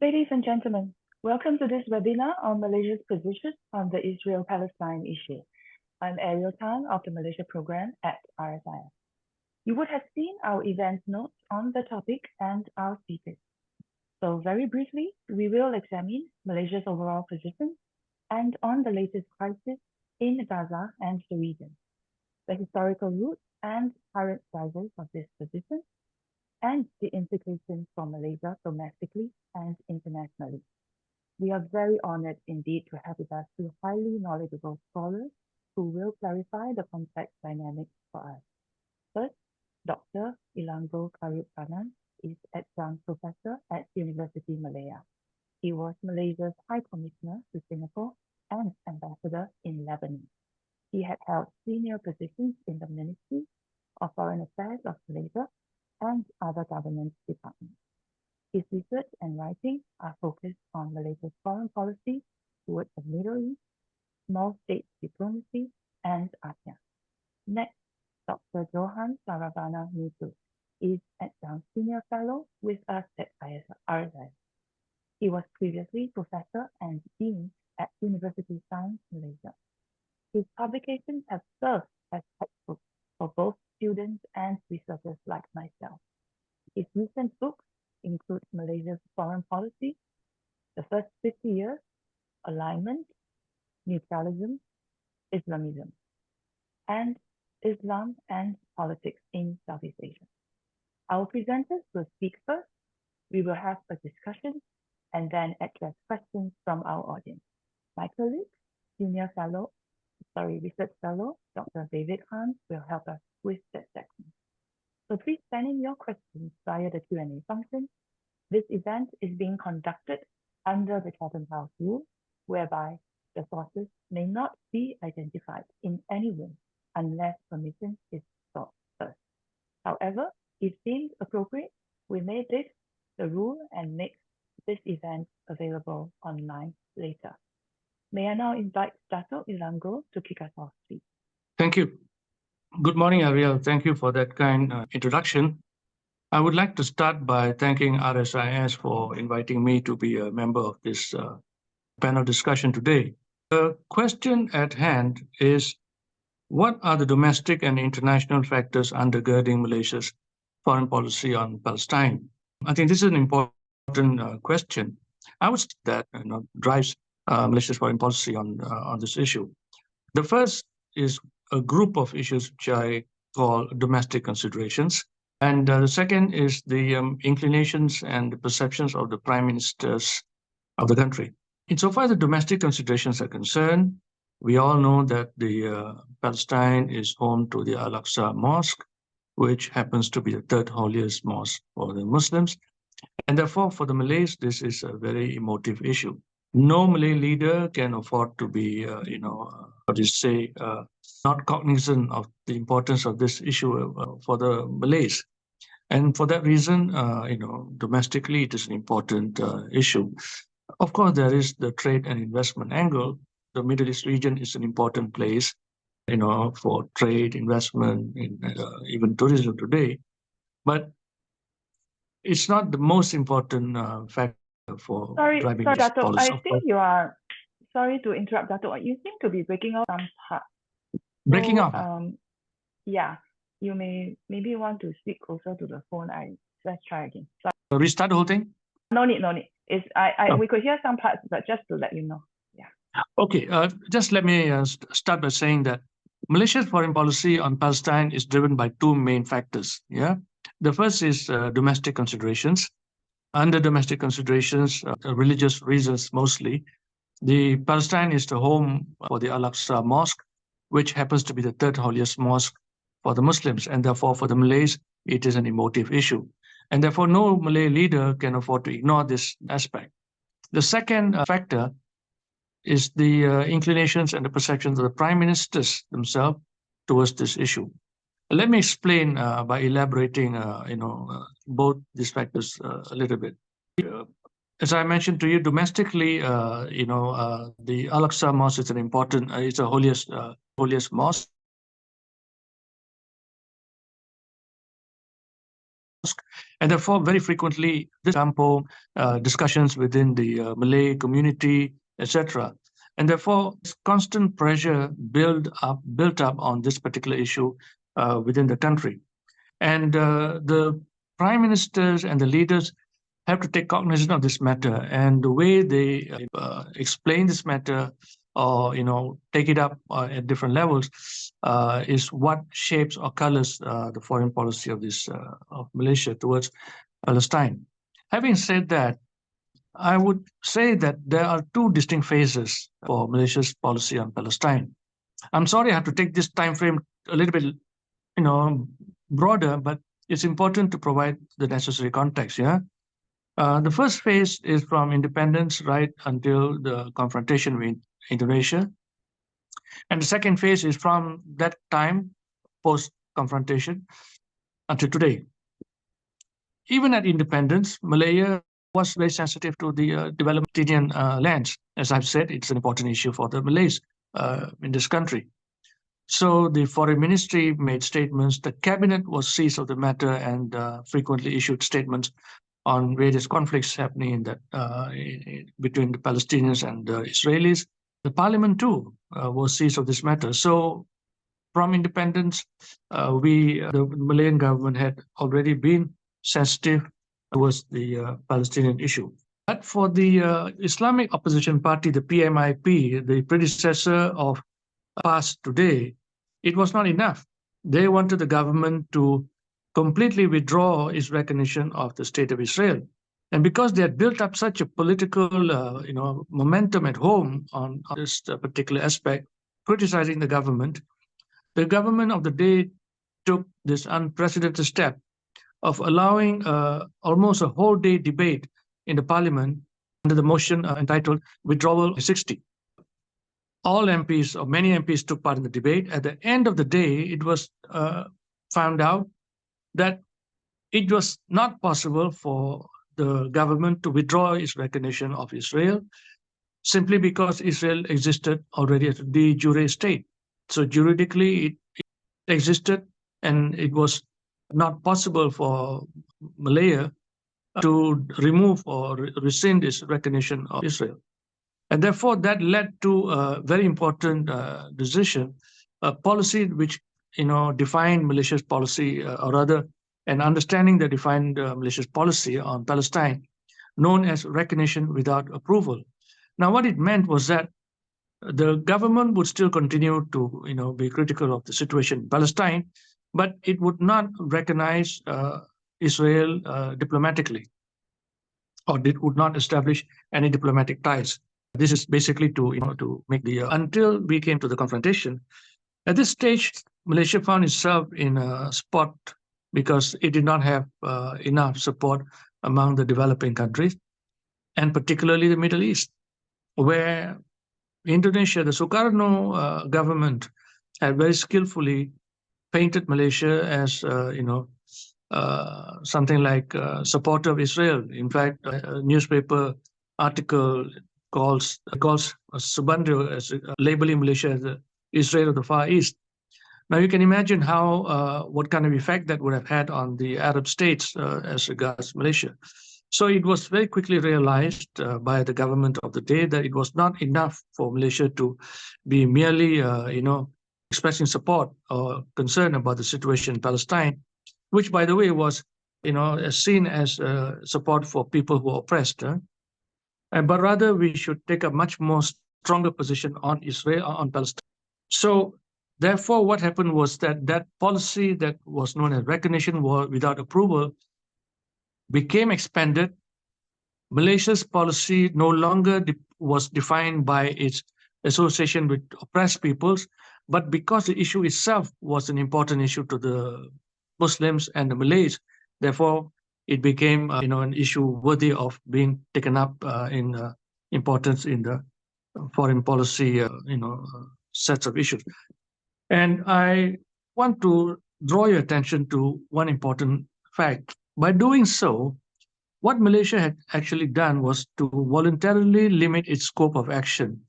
Ladies and gentlemen, welcome to this webinar on Malaysia's position on the Israel-Palestine issue. I'm Ariel of the Malaysia program at RSIS. You would have seen our event notes on the topic and our speakers. So very briefly, we will examine Malaysia's overall position and on the latest crisis in Gaza and the region, the historical roots and current drivers of this position, and the implications for Malaysia domestically and internationally. We are very honored indeed to have with us two highly knowledgeable scholars who will clarify the complex dynamics for us. First, Dr. Illango Karuppannan is Adjunct Professor at University Malaya. He was Malaysia's High Commissioner to Singapore and Ambassador in Lebanon. He had held senior positions in the Ministry of Foreign Affairs of Malaysia and other government departments. His research and writing are focused on Malaysia's foreign policy towards the Middle East, small state diplomacy, and ASEAN. Next, Dr. Johan Saravanamuttu is Adjunct Senior Fellow with us at RSIS. He was previously Professor and Dean at University Science Malaysia. His publications have served as textbooks for both students and researchers like myself. His recent books include Malaysia's Foreign Policy, The First 50 Years, Alignment, Neutralism, Islamism, and Islam and Politics in Southeast Asia. Our presenters will speak first, we will have a discussion, and then address questions from our audience. My colleague, Research Fellow, Dr. David Han, will help us with that section. So please send in your questions via the Q&A function. This event is being conducted under the Chatham House rule, whereby the sources may not be identified in any way unless permission is sought first. However, if deemed appropriate, we may break the rule and make this event available online later. May I now invite Dato Illango to kick us off, please. Thank you. Good morning, Ariel. Thank you for that kind introduction. I would like to start by thanking RSIS for inviting me to be a member of this panel discussion today. The question at hand is, what are the domestic and international factors undergirding Malaysia's foreign policy on Palestine? I think this is an important question. I would say that drives Malaysia's foreign policy on this issue. The first is a group of issues which I call domestic considerations. And the second is the inclinations and the perceptions of the prime ministers of the country. Insofar as the domestic considerations are concerned, we all know that the Palestine is home to the Al-Aqsa Mosque, which happens to be the third holiest mosque for the Muslims. And therefore, for the Malays, this is a very emotive issue. No Malay leader can afford to be, not cognizant of the importance of this issue for the Malays. And for that reason, domestically, it is an important issue. Of course, there is the trade and investment angle. The Middle East region is an important place, for trade, investment, even tourism today. But it's not the most important factor for driving this Dato, policy. I think you are, sorry to interrupt, Dato, you seem to be breaking off some parts. Breaking off? Yeah, you maybe want to speak closer to the phone. Let's try again. Sorry. Restart the whole thing? No need. We could hear some parts, but just to let you know. Yeah. Okay, just let me start by saying that Malaysia's foreign policy on Palestine is driven by two main factors. Yeah, the first is domestic considerations. Under domestic considerations, religious reasons mostly, the Palestine is the home for the Al-Aqsa Mosque, which happens to be the third holiest mosque for the Muslims, and therefore for the Malays, it is an emotive issue. And therefore, no Malay leader can afford to ignore this aspect. The second factor is the inclinations and the perceptions of the prime ministers themselves towards this issue. Let me explain by elaborating, both these factors a little bit. As I mentioned to you, domestically, the Al-Aqsa Mosque is an important, it's a holiest mosque. And therefore, very frequently, this campo discussions within the Malay community, etc. And therefore, constant pressure built up on this particular issue within the country. And the prime ministers and the leaders have to take cognizance of this matter, and the way they explain this matter or take it up at different levels is what shapes or colors the foreign policy of Malaysia towards Palestine. Having said that, I would say that there are two distinct phases for Malaysia's policy on Palestine. I'm sorry I have to take this time frame a little bit broader, but it's important to provide the necessary context. The first phase is from independence right until the confrontation with Indonesia. And the second phase is from that time, post-confrontation, until today. Even at independence, Malaya was very sensitive to the developed Palestinian lands. As I've said, it's an important issue for the Malays in this country. So the foreign ministry made statements. The cabinet was seized of the matter and frequently issued statements on various conflicts happening in between the Palestinians and the Israelis. The parliament too was seized of this matter. So from independence, the Malayan government had already been sensitive towards the Palestinian issue. But for the Islamic opposition party, the PMIP, the predecessor of PAS today, it was not enough. They wanted the government to completely withdraw its recognition of the State of Israel. And because they had built up such a political momentum at home on this particular aspect, criticizing the government of the day took this unprecedented step of allowing almost a whole day debate in the parliament under the motion entitled Withdrawal 60. All MPs, or many MPs, took part in the debate. At the end of the day, it was found out that it was not possible for the government to withdraw its recognition of Israel simply because Israel existed already as a de jure state. So juridically, it existed, and it was not possible for Malaya to remove or rescind its recognition of Israel. And therefore, that led to a very important decision, a policy which defined Malaysia's policy, or rather, an understanding that defined Malaysia's policy on Palestine, known as recognition without approval. Now, what it meant was that the government would still continue to be critical of the situation in Palestine, but it would not recognize Israel diplomatically, or it would not establish any diplomatic ties. This is basically to make the until we came to the confrontation. At this stage, Malaysia found itself in a spot because it did not have enough support among the developing countries, and particularly the Middle East, where Indonesia, the Sukarno government, had very skillfully painted Malaysia as something like supporter of Israel. In fact, a newspaper article calls Subandrio as labeling Malaysia as the Israel of the Far East. Now you can imagine what kind of effect that would have had on the Arab states as regards Malaysia. So it was very quickly realized by the government of the day that it was not enough for Malaysia to be merely, expressing support or concern about the situation in Palestine, which, by the way, was, seen as support for people who are oppressed. But rather, we should take a much more stronger position on Israel, on Palestine. So, therefore, what happened was that policy that was known as recognition without approval became expanded. Malaysia's policy no longer was defined by its association with oppressed peoples, but because the issue itself was an important issue to the Muslims and the Malays, therefore it became an issue worthy of being taken up in importance in the foreign policy sets of issues. And I want to draw your attention to one important fact. By doing so, what Malaysia had actually done was to voluntarily limit its scope of action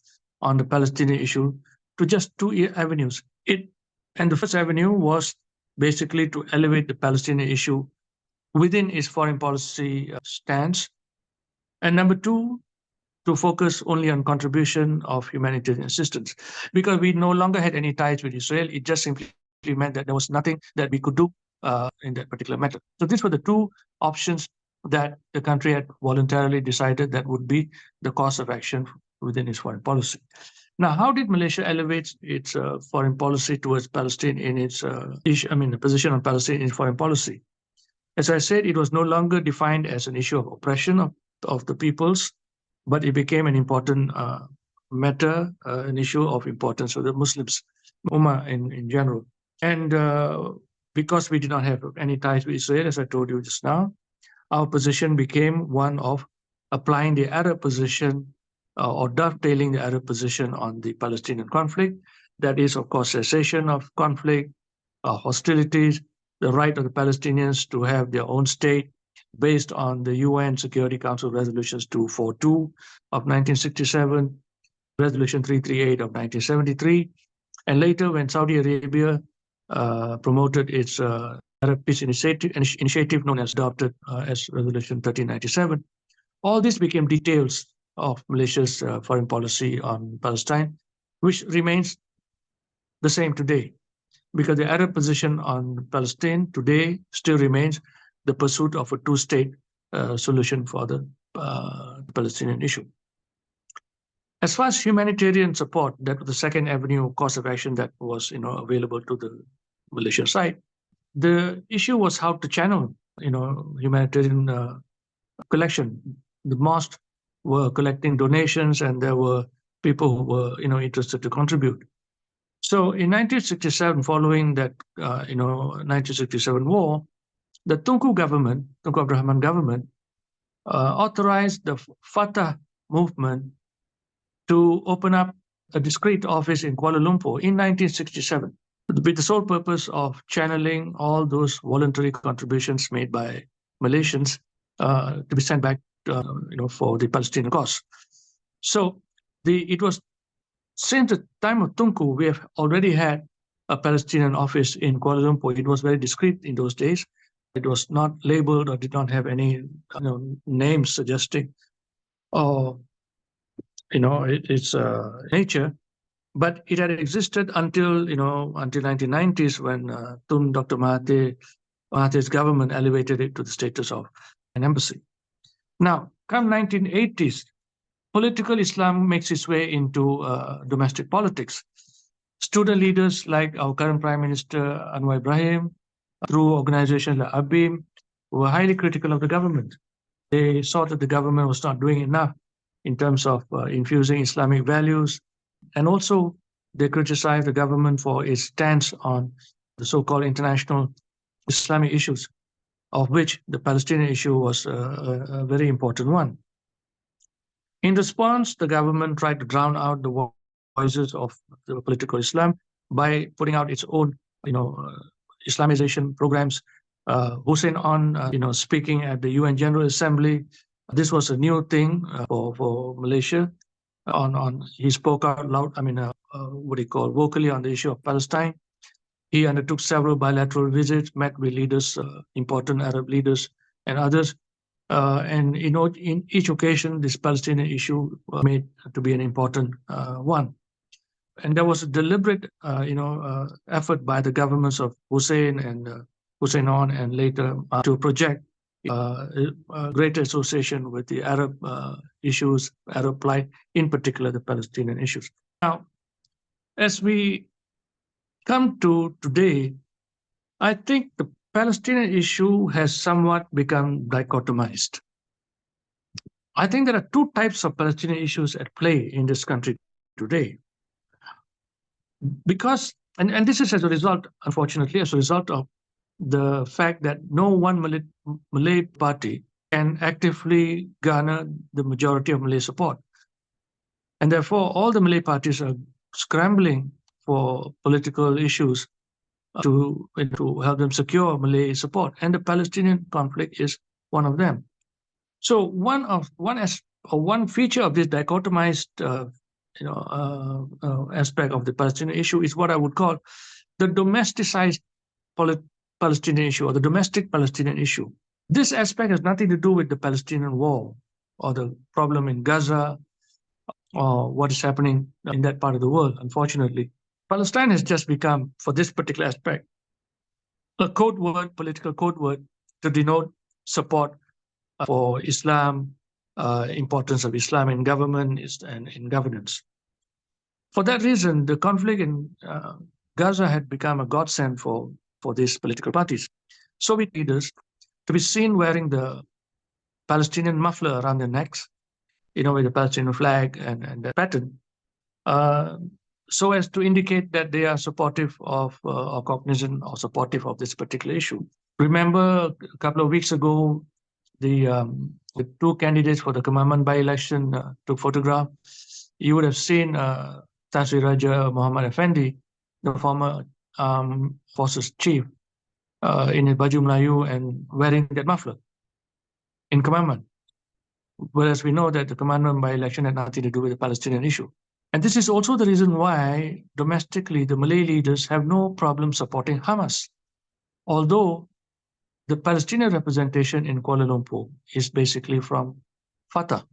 on the Palestinian issue to just two avenues. And the first avenue was basically to elevate the Palestinian issue within its foreign policy stance. And number two, to focus only on contribution of humanitarian assistance. Because we no longer had any ties with Israel, it just simply meant that there was nothing that we could do in that particular matter. So these were the two options that the country had voluntarily decided that would be the course of action within its foreign policy. Now, how did Malaysia elevate its foreign policy towards Palestine in its the position on Palestine in its foreign policy? As I said, it was no longer defined as an issue of oppression of the peoples, but it became an important matter, an issue of importance for the Muslims, Ummah in general. And because we did not have any ties with Israel, as I told you just now, our position became one of applying the Arab position or dovetailing the Arab position on the Palestinian conflict. That is, of course, cessation of conflict, hostilities, the right of the Palestinians to have their own state based on the UN Security Council Resolutions 242 of 1967, Resolution 338 of 1973, and later when Saudi Arabia promoted its Arab Peace Initiative known as adopted as Resolution 1397. All this became details of Malaysia's foreign policy on Palestine, which remains the same today, because the Arab position on Palestine today still remains the pursuit of a two-state solution for the Palestinian issue. As far as humanitarian support, that was the second avenue course of action that was available to the Malaysian side. The issue was how to channel humanitarian collection. The mosques were collecting donations, and there were people who were interested to contribute. So in 1967, following that 1967 war, the Tunku government, Tunku Abdul Rahman government, authorized the Fatah movement to open up a discrete office in Kuala Lumpur in 1967, with the sole purpose of channeling all those voluntary contributions made by Malaysians to be sent back, for the Palestinian cause. So it was since the time of Tunku, we have already had a Palestinian office in Kuala Lumpur. It was very discreet in those days. It was not labeled or did not have any names suggesting its nature, but it had existed until 1990s when Dr. Mahathir's government elevated it to the status of an embassy. Now, come 1980s, political Islam makes its way into domestic politics. Student leaders like our current Prime Minister Anwar Ibrahim, through organizations like ABIM, were highly critical of the government. They saw that the government was not doing enough in terms of infusing Islamic values, and also they criticized the government for its stance on the so-called international Islamic issues, of which the Palestinian issue was a very important one. In response, the government tried to drown out the voices of the political Islam by putting out its own, Islamization programs. Hussein on, speaking at the UN General Assembly. This was a new thing for Malaysia. He spoke out loud. Vocally on the issue of Palestine. He undertook several bilateral visits, met with leaders, important Arab leaders, and others. And in each occasion, this Palestinian issue was made to be an important one. And there was a deliberate, effort by the governments of Hussein and Hussein on, and later to project a greater association with the Arab issues, Arab plight, in particular the Palestinian issues. Now, as we come to today, I think the Palestinian issue has somewhat become dichotomized. I think there are two types of Palestinian issues at play in this country today. Because, and this is as a result, unfortunately, as a result of the fact that no one Malay party can actively garner the majority of Malay support. And therefore, all the Malay parties are scrambling for political issues to help them secure Malay support. And the Palestinian conflict is one of them. So one feature of this dichotomized aspect of the Palestinian issue is what I would call the domesticized Palestinian issue, or the domestic Palestinian issue. This aspect has nothing to do with the Palestinian war or the problem in Gaza or what is happening in that part of the world, unfortunately. Palestine has just become, for this particular aspect, a code word, political code word, to denote support for Islam, importance of Islam in government and in governance. For that reason, the conflict in Gaza had become a godsend for these political parties. Soviet leaders to be seen wearing the Palestinian muffler around their necks, with the Palestinian flag and the pattern, so as to indicate that they are supportive of or cognizant or supportive of this particular issue. Remember, a couple of weeks ago, the two candidates for the Karuppannan by-election took photograph. You would have seen Tan Sri Raja Muhammad Effendi, the former forces chief, in his baju Melayu and wearing that muffler in Karuppannan. Whereas we know that the Karuppannan by-election had nothing to do with the Palestinian issue. And this is also the reason why domestically the Malay leaders have no problem supporting Hamas. Although the Palestinian representation in Kuala Lumpur is basically from Fatah.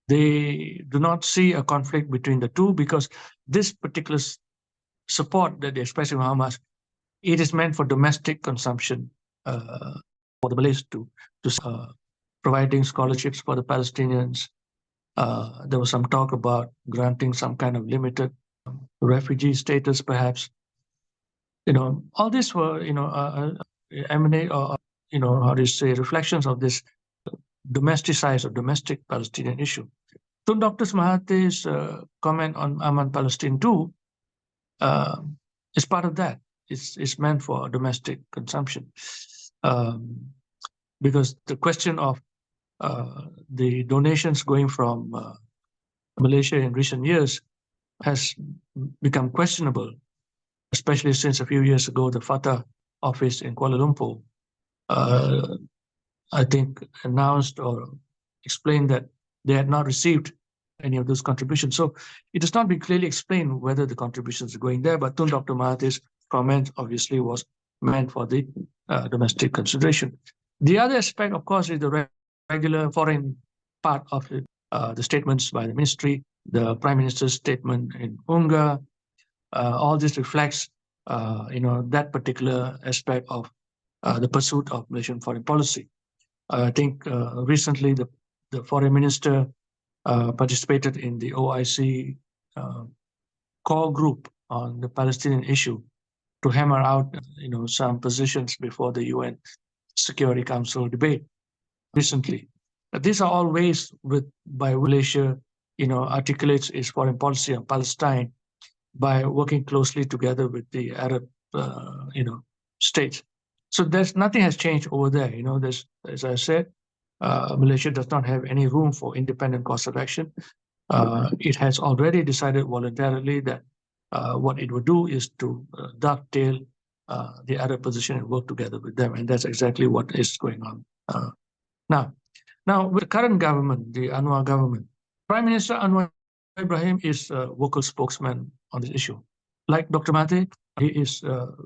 They do not see a conflict between the two because this particular support that they express in Hamas, it is meant for domestic consumption for the Malays to providing scholarships for the Palestinians. There was some talk about granting some kind of limited refugee status, perhaps. All this were, emanate or, how do you say, reflections of this domesticized or domestic Palestinian issue. So Dr. Mahathir's comment on Aman Palestine too is part of that. It's meant for domestic consumption. Because the question of the donations going from Malaysia in recent years has become questionable, especially since a few years ago, the Fatah office in Kuala Lumpur, I think, announced or explained that they had not received any of those contributions. So it does not be clearly explained whether the contributions are going there, but Dr. Mahathir's comment obviously was meant for the domestic consideration. The other aspect, of course, is the regular foreign part of the statements by the ministry, the Prime Minister's statement in UNGA. All this reflects, that particular aspect of the pursuit of Malaysian foreign policy. I think recently the foreign minister participated in the OIC core group on the Palestinian issue to hammer out, some positions before the UN Security Council debate recently. These are all ways by Malaysia, articulates its foreign policy on Palestine by working closely together with the Arab, states. So nothing has changed over there. There's, as I said, Malaysia does not have any room for independent course of action. It has already decided voluntarily that what it would do is to dovetail the Arab position and work together with them. And that's exactly what is going on now. With the current government, the Anwar government, Prime Minister Anwar Ibrahim is a vocal spokesman on this issue. Like Dr. Mahathir, he is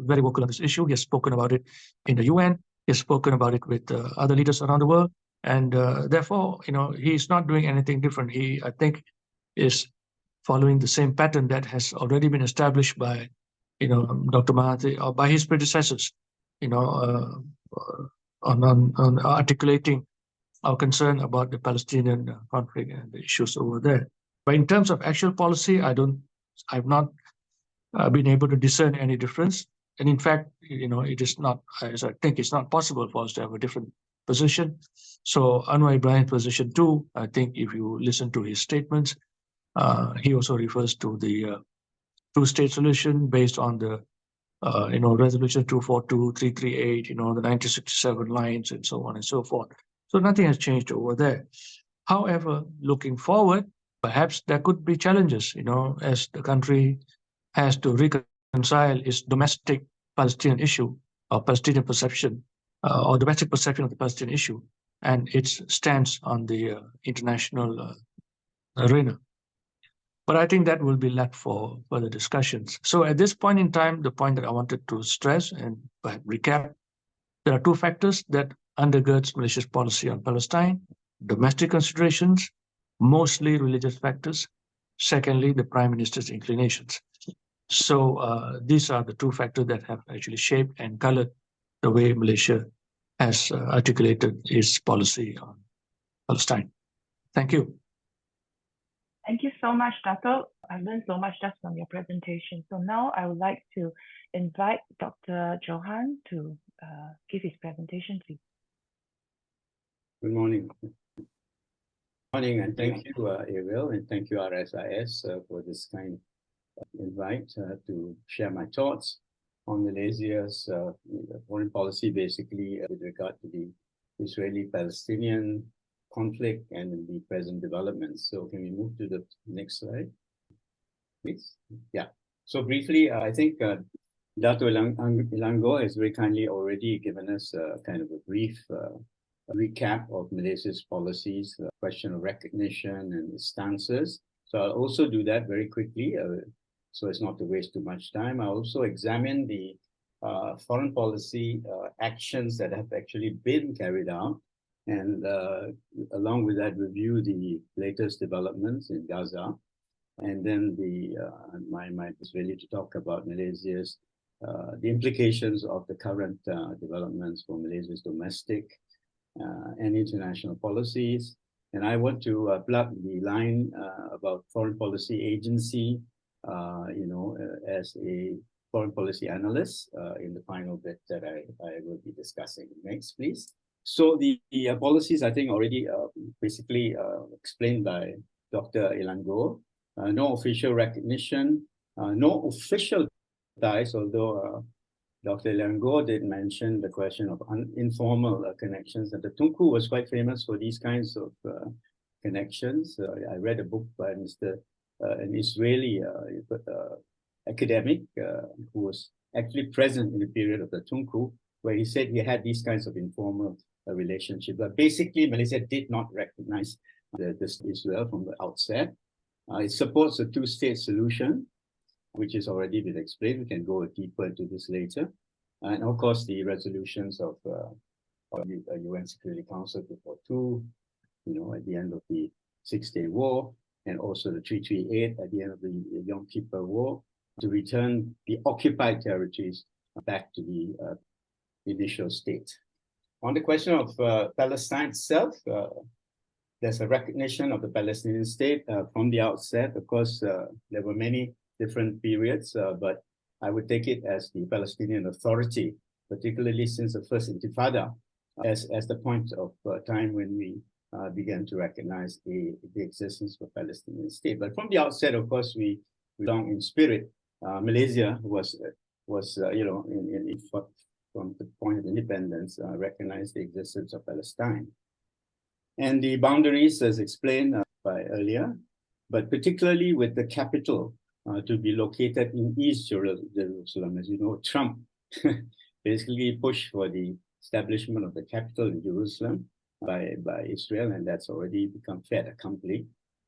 very vocal on this issue. He has spoken about it in the UN. He has spoken about it with other leaders around the world. And therefore, he is not doing anything different. He, I think, is following the same pattern that has already been established by, Dr. Mahathir or by his predecessors, on articulating our concern about the Palestinian conflict and the issues over there. But in terms of actual policy, I've not been able to discern any difference. And in fact, it is not, as I think it's not possible for us to have a different position. So Anwar Ibrahim's position too, I think if you listen to his statements, he also refers to the two-state solution based on the Resolution 242, 338, the 1967 lines and so on and so forth. So nothing has changed over there. However, looking forward, perhaps there could be challenges, as the country has to reconcile its domestic Palestinian issue or Palestinian perception or domestic perception of the Palestinian issue and its stance on the international arena. But I think that will be left for further discussions. So at this point in time, the point that I wanted to stress and recap, there are two factors that undergirds Malaysia's policy on Palestine, domestic considerations, mostly religious factors. Secondly, the Prime Minister's inclinations. So these are the two factors that have actually shaped and colored the way Malaysia has articulated its policy on Palestine. Thank you. Thank you so much, Dato. I learned so much just from your presentation. So now I would like to invite Dr. Johan to give his presentation, please. Good morning. Morning, and thank you, Ariel, and thank you, RSIS, for this kind of invite to share my thoughts on Malaysia's foreign policy, basically with regard to the Israeli-Palestinian conflict and the present developments. So can we move to the next slide, please? Yeah. So briefly, I think Dato Illango has very kindly already given us kind of a brief recap of Malaysia's policies, question of recognition and its stances. So I'll also do that very quickly, so as not to waste too much time. I'll also examine the foreign policy actions that have actually been carried out, and along with that, review the latest developments in Gaza. And then my mind is really to talk about Malaysia's, the implications of the current developments for Malaysia's domestic and international policies. And I want to plug the line about foreign policy agency, as a foreign policy analyst in the final bit that I will be discussing. Next, please. So the policies, I think, already basically explained by Dr. Illango. No official recognition, no official ties, although Dr. Illango did mention the question of informal connections, and the Tunku was quite famous for these kinds of connections. I read a book by an Israeli academic who was actually present in the period of the Tunku, where he said he had these kinds of informal relationships. But basically, Malaysia did not recognize this Israel from the outset. It supports a two-state solution, which has already been explained. We can go deeper into this later. And of course, the resolutions of the UN Security Council 242, at the end of the Six-Day War, and also the 338 at the end of the Yom Kippur War, to return the occupied territories back to the initial state. On the question of Palestine itself, there's a recognition of the Palestinian state from the outset. Of course, there were many different periods, but I would take it as the Palestinian Authority, particularly since the first Intifada, as the point of time when we began to recognize the existence of a Palestinian state. But from the outset, of course, we belong in spirit. Malaysia was from the point of independence, recognized the existence of Palestine. And the boundaries, as explained by earlier, but particularly with the capital to be located in East Jerusalem. As you know, Trump basically pushed for the establishment of the capital in Jerusalem by Israel, and that's already become fait accompli.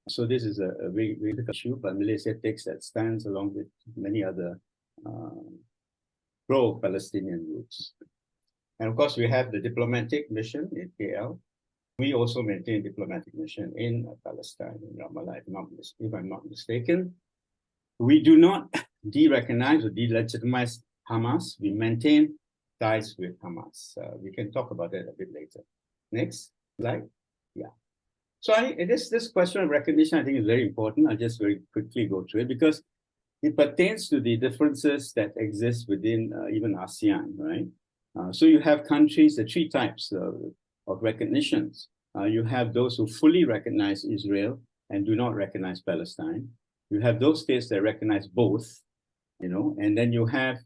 So this is a very, very big issue, but Malaysia takes that stance along with many other pro-Palestinian groups. And of course, we have the diplomatic mission in KL. We also maintain a diplomatic mission in Palestine, in Malaya, if I'm not mistaken. We do not de-recognize or delegitimize Hamas. We maintain ties with Hamas. We can talk about that a bit later. Next slide. Yeah. So this question of recognition, I think, is very important. I'll just very quickly go through it because it pertains to the differences that exist within even ASEAN, right? So you have countries, the three types of recognitions. You have those who fully recognize Israel and do not recognize Palestine. You have those states that recognize both, and then you have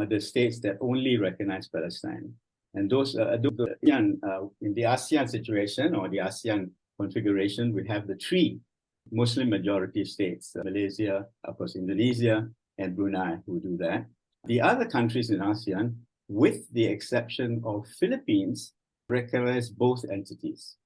the states that only recognize Palestine. And those, in the ASEAN situation or the ASEAN configuration, we have the three Muslim majority states, Malaysia, of course, Indonesia, and Brunei, who do that. The other countries in ASEAN, with the exception of Philippines, recognize both entities.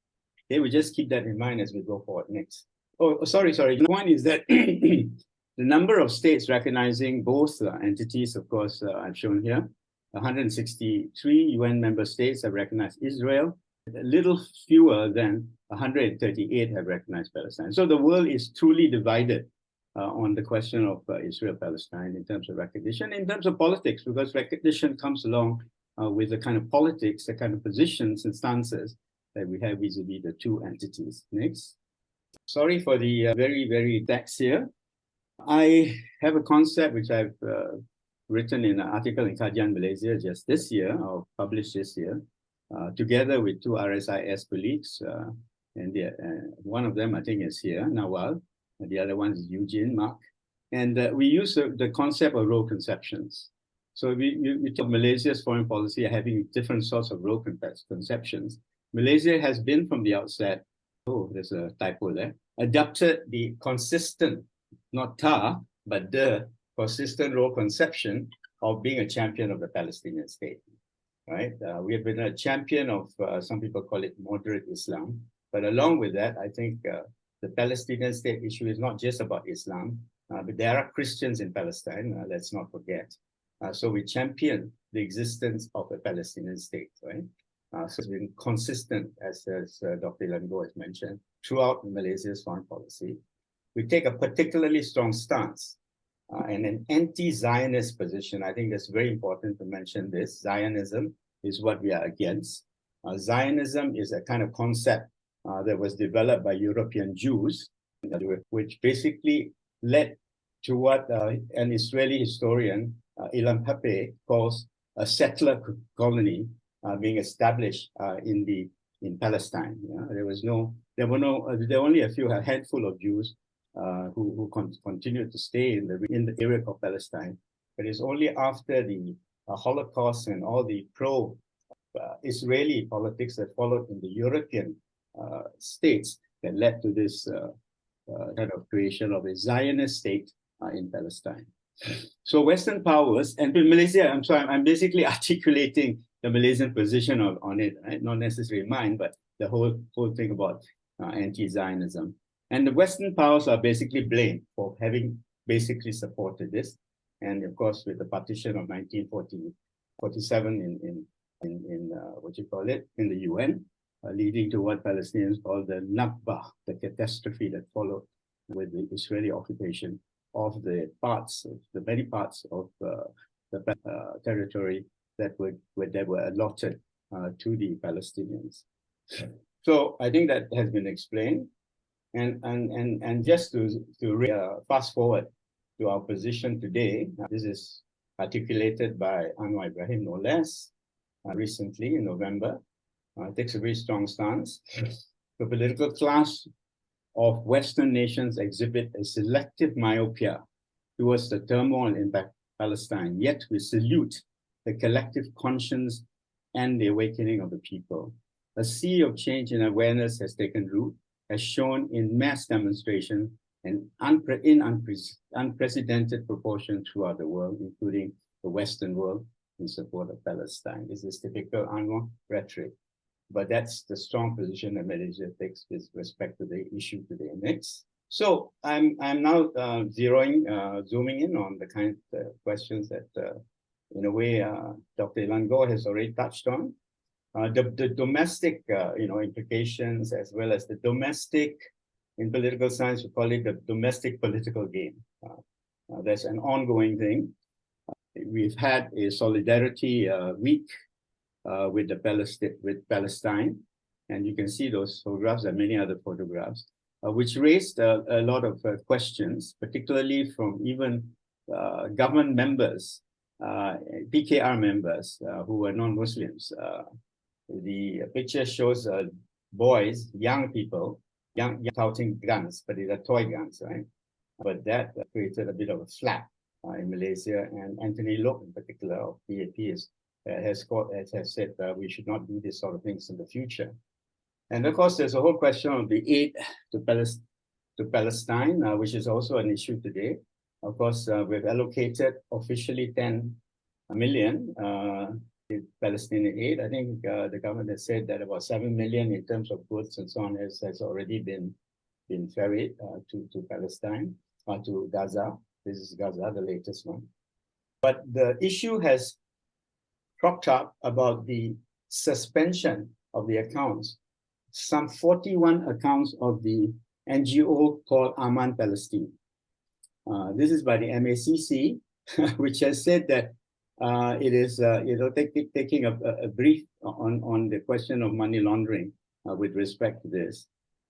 Okay, we just keep that in mind as we go forward next. Oh, sorry. The point is that the number of states recognizing both entities, of course, I've shown here. 163 UN member states have recognized Israel. A little fewer than 138 have recognized Palestine. So the world is truly divided on the question of Israel-Palestine in terms of recognition, in terms of politics, because recognition comes along with the kind of politics, the kind of positions and stances that we have vis-a-vis the two entities. Next. Sorry for the very text here. I have a concept which I've written in an article in Kajian Malaysia just this year, or published this year, together with two RSIS colleagues. And one of them, I think, is here, Nawal. And the other one is Eugene, Mark. And we use the concept of role conceptions. So we talk Malaysia's foreign policy having different sorts of role conceptions. Malaysia has been from the outset, oh, there's a typo there, adopted the consistent, not but the consistent role conception of being a champion of the Palestinian state, right? We have been a champion of, some people call it moderate Islam, but along with that, I think the Palestinian state issue is not just about Islam, but there are Christians in Palestine, let's not forget. So we champion the existence of a Palestinian state, right? So it's been consistent, as Dr. Illango has mentioned, throughout Malaysia's foreign policy. We take a particularly strong stance and an anti-Zionist position. I think that's very important to mention this. Zionism is what we are against. Zionism is a kind of concept that was developed by European Jews, which basically led to what an Israeli historian, Illango, calls a settler colony being established in Palestine. There were only a handful of Jews who continued to stay in the area of Palestine. But it's only after the Holocaust and all the pro-Israeli politics that followed in the European states that led to this kind of creation of a Zionist state in Palestine. So Western powers, and in Malaysia, I'm basically articulating the Malaysian position on it, right? Not necessarily mine, but the whole thing about anti-Zionism. And the Western powers are basically blamed for having basically supported this. And of course, with the partition of 1947 in what you call it, in the UN, leading to what Palestinians call the Nakba, the catastrophe that followed with the Israeli occupation of the many parts of the territory that were allotted to the Palestinians. So I think that has been explained. And just to fast forward to our position today, this is articulated by Anwar Ibrahim, no less, recently in November. Takes a very strong stance. The political class of Western nations exhibit a selective myopia towards the turmoil in Palestine, yet we salute the collective conscience and the awakening of the people. A sea of change and awareness has taken root, as shown in mass demonstration and in unprecedented proportion throughout the world, including the Western world, in support of Palestine. This is typical Anwar rhetoric, but that's the strong position that Malaysia takes with respect to the issue today. Next. So I'm now zooming in on the kind of questions that, in a way, Dr. Illango has already touched on. The domestic, implications, as well as the domestic, in political science, we call it the domestic political game. That's an ongoing thing. We've had a solidarity week with Palestine, and you can see those photographs and many other photographs, which raised a lot of questions, particularly from even government members, PKR members who were non-Muslims. The picture shows boys, young people, young touting guns, but these are toy guns, right? But that created a bit of a flap in Malaysia, and Anthony Loke in particular of PAP has said we should not do this sort of things in the future. And of course, there's a whole question of the aid to Palestine, which is also an issue today. Of course, we've allocated officially 10 million in Palestinian aid. I think the government has said that about 7 million in terms of goods and so on has already been ferried to Palestine, to Gaza. This is Gaza, the latest one. But the issue has cropped up about the suspension of the accounts, some 41 accounts of the NGO called Aman Palestine. This is by the MACC, which has said that it is taking a brief on the question of money laundering with respect to this.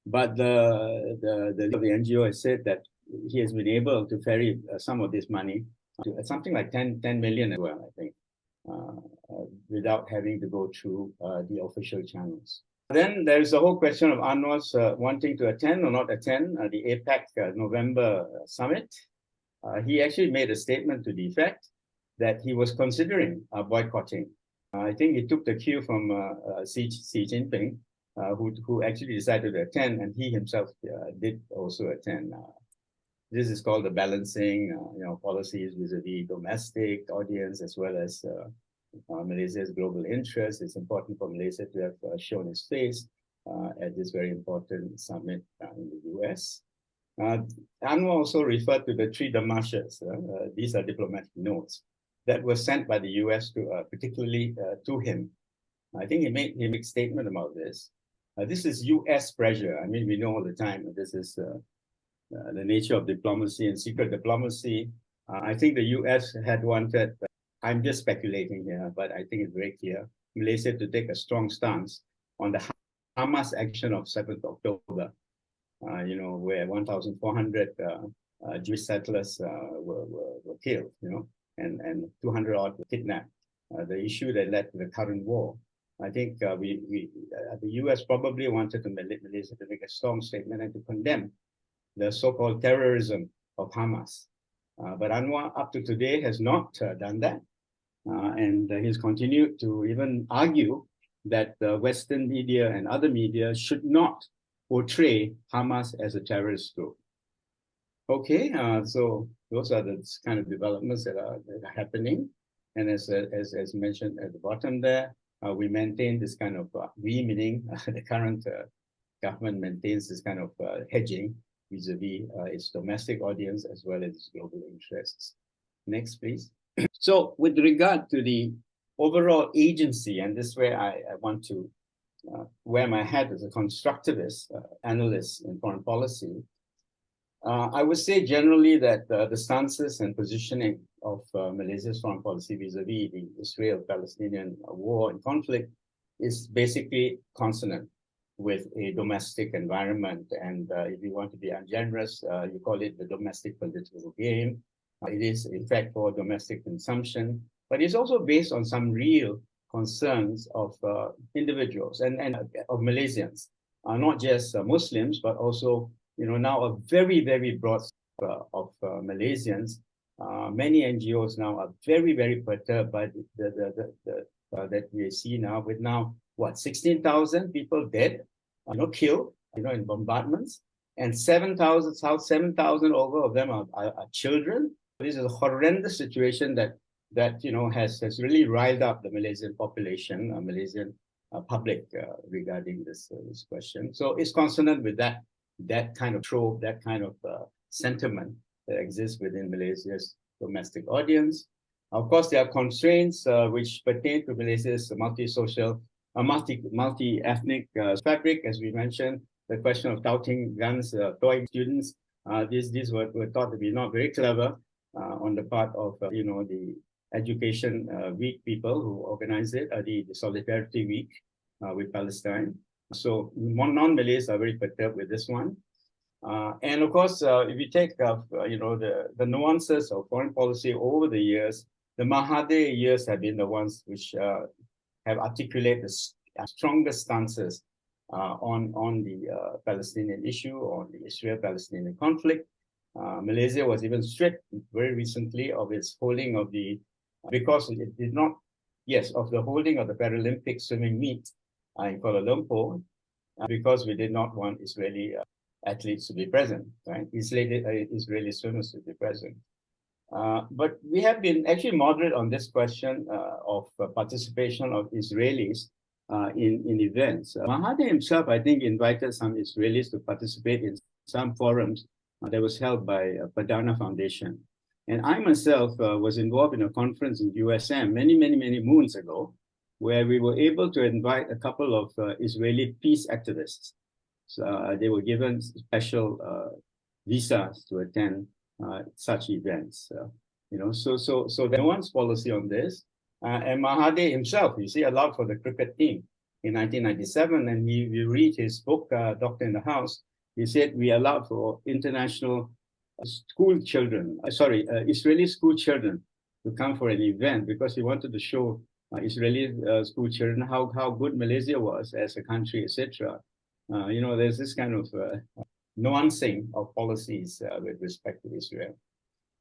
But the NGO has said that he has been able to ferry some of this money to something like 10 million as well, I think, without having to go through the official channels. Then there's the whole question of Anwar's wanting to attend or not attend the APEC November summit. He actually made a statement to the effect that he was considering boycotting. I think he took the cue from Xi Jinping, who actually decided to attend, and he himself did also attend. This is called the balancing, policies vis-a-vis domestic audience as well as Malaysia's global interest. It's important for Malaysia to have shown its face at this very important summit in the US. Anwar also referred to the 3 demarches. These are diplomatic notes that were sent by the US to particularly to him. I think he made a statement about this. This is US pressure. I mean, we know all the time that this is the nature of diplomacy and secret diplomacy. I think the US had wanted, I'm just speculating here, but I think it's very clear, Malaysia to take a strong stance on the Hamas action of 7th October, where 1,400 Jewish settlers were killed, and 200 odd were kidnapped. The issue that led to the current war. I think the US probably wanted to Malaysia to make a strong statement and to condemn the so-called terrorism of Hamas. But Anwar, up to today, has not done that. And he's continued to even argue that the Western media and other media should not portray Hamas as a terrorist group. Okay, so those are the kind of developments that are happening. And as mentioned at the bottom there, we maintain this kind of, we meaning the current government maintains this kind of hedging vis-a-vis its domestic audience as well as its global interests. Next, please. So with regard to the overall agency, and this is where I want to wear my hat as a constructivist analyst in foreign policy, I would say generally that the stances and positioning of Malaysia's foreign policy vis-a-vis the Israel-Palestinian war and conflict is basically consonant with a domestic environment. And if you want to be ungenerous, you call it the domestic political game. It is, in fact, for domestic consumption, but it's also based on some real concerns of individuals and of Malaysians, not just Muslims, but also, now a very, very broad of Malaysians. Many NGOs now are very, very perturbed by that we see now with what, 16,000 people dead, killed, in bombardments, and 7,000 over of them are children. This is a horrendous situation that has really riled up the Malaysian population, Malaysian public regarding this question. So it's consonant with that kind of trope, that kind of sentiment that exists within Malaysia's domestic audience. Of course, there are constraints which pertain to Malaysia's multi-social, multi-ethnic fabric, as we mentioned. The question of touting guns, toy students. These were thought to be not very clever on the part of the Education Week people who organized it, the Solidarity Week with Palestine. So non-Malays are very perturbed with this one. And of course, if you take the nuances of foreign policy over the years, the Mahathir years have been the ones which have articulated the strongest stances on the Palestinian issue, on the Israel-Palestinian conflict. Malaysia was even stripped very recently of its holding of because it did not, of the holding of the Paralympic swimming meet in Kuala Lumpur, because we did not want Israeli athletes to be present, right? Israeli swimmers to be present. But we have been actually moderate on this question of participation of Israelis in events. Mahathir himself, I think, invited some Israelis to participate in some forums that was held by Pradana Foundation. And I myself was involved in a conference in USM many moons ago, where we were able to invite a couple of Israeli peace activists. So, they were given special visas to attend such events. So there was policy on this. And Mahathir himself, you see, allowed for the cricket team in 1997, and we read his book, Doctor in the House. He said we allowed for international school children, Israeli school children to come for an event because he wanted to show Israeli school children how good Malaysia was as a country, etc. There's this kind of nuancing of policies with respect to Israel.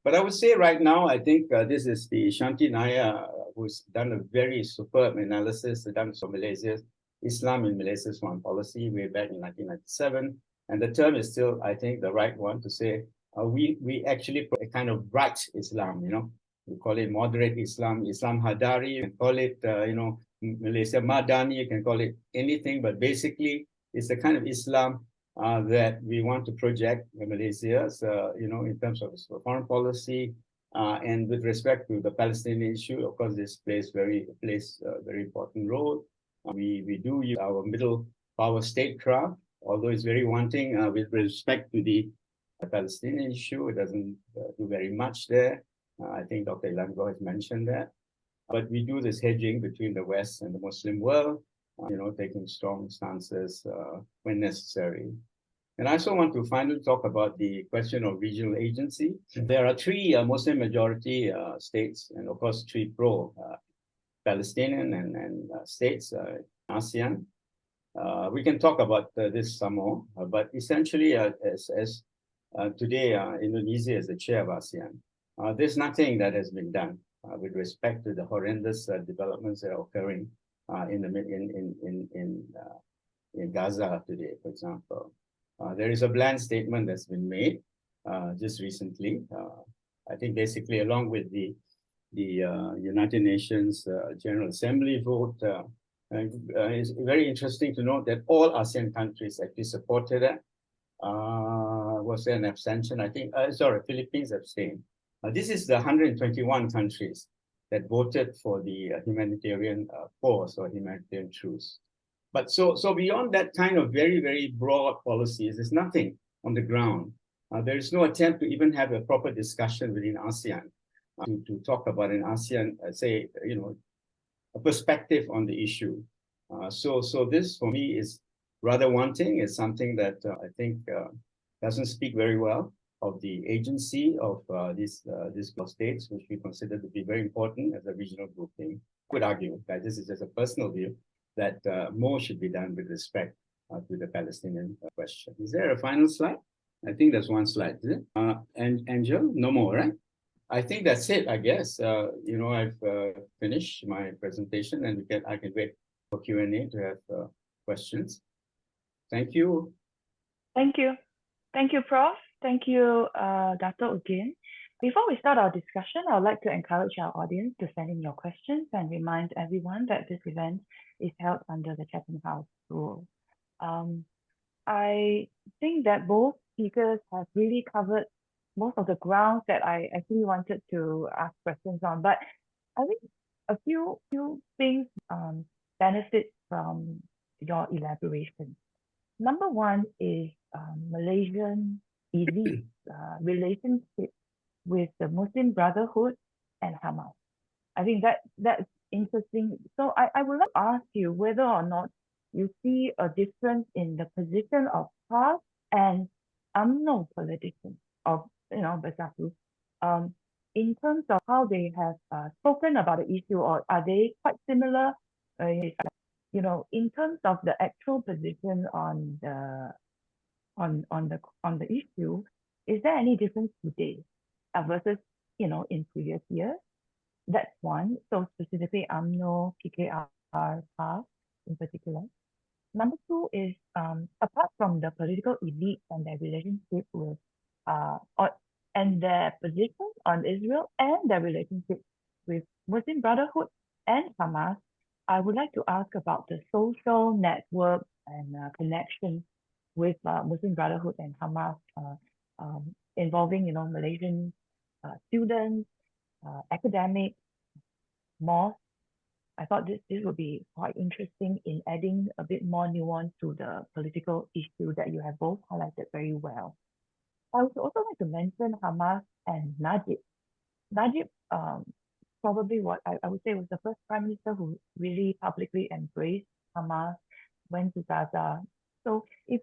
But I would say right now, I think this is the Shanti Naya, who's done a very superb analysis done for Malaysia's Islam in Malaysia's foreign policy way back in 1997. And the term is still, I think, the right one to say, we actually put a kind of right Islam, we call it moderate Islam, Islam Hadari, you can call it, Malaysia Madani, you can call it anything, but basically it's the kind of Islam that we want to project in Malaysia, in terms of foreign policy, and with respect to the Palestinian issue. Of course, this plays a very important role. We do use our middle power statecraft, although it's very wanting with respect to the Palestinian issue. It doesn't do very much there. I think Dr. Illango has mentioned that. But we do this hedging between the West and the Muslim world, taking strong stances when necessary. And I also want to finally talk about the question of regional agency. There are three Muslim majority states, and of course, three pro-Palestinian and states, ASEAN. We can talk about this some more, but essentially, as today, Indonesia is the chair of ASEAN. There's nothing that has been done with respect to the horrendous developments that are occurring in Gaza today, for example. There is a bland statement that's been made just recently. I think basically along with the United Nations General Assembly vote, it's very interesting to note that all ASEAN countries actually supported it. Was there an abstention? I think, Philippines abstained. This is the 121 countries that voted for the humanitarian pause or humanitarian truce. But so beyond that kind of very, very broad policies, there's nothing on the ground. There is no attempt to even have a proper discussion within ASEAN to talk about an ASEAN, a perspective on the issue. So this for me is rather wanting. It's something that I think doesn't speak very well of the agency of these states, which we consider to be very important as a regional grouping. I would argue that this is just a personal view, that more should be done with respect to the Palestinian question. Is there a final slide? I think there's one slide, is it? And Angel, no more, right? I think that's it, I guess. I've finished my presentation, and I can wait for Q&A to have questions. Thank you. Thank you. Thank you, Prof. Thank you, Dato, again. Before we start our discussion, I would like to encourage our audience to send in your questions and remind everyone that this event is held under the Chatham House rule. I think that both speakers have really covered most of the grounds that I actually wanted to ask questions on, but I think a few things benefit from your elaboration. Number one is Malaysian elite relationship with the Muslim Brotherhood and Hamas. I think that's interesting. So I would like to ask you whether or not you see a difference in the position of past and UMNO politicians of Bersatu, in terms of how they have spoken about the issue, or are they quite similar? In terms of the actual position on the issue, is there any difference today versus in previous years? That's one. So specifically UMNO, PKR, PAS in particular. Number two is apart from the political elite and their relationship with and their position on Israel and their relationship with Muslim Brotherhood and Hamas, I would like to ask about the social network and connection with Muslim Brotherhood and Hamas involving Malaysian students, academics, mosques. I thought this would be quite interesting in adding a bit more nuance to the political issue that you have both highlighted very well. I would also like to mention Hamas and Najib. Najib, probably what I would say was the first prime minister who really publicly embraced Hamas, went to Gaza. So if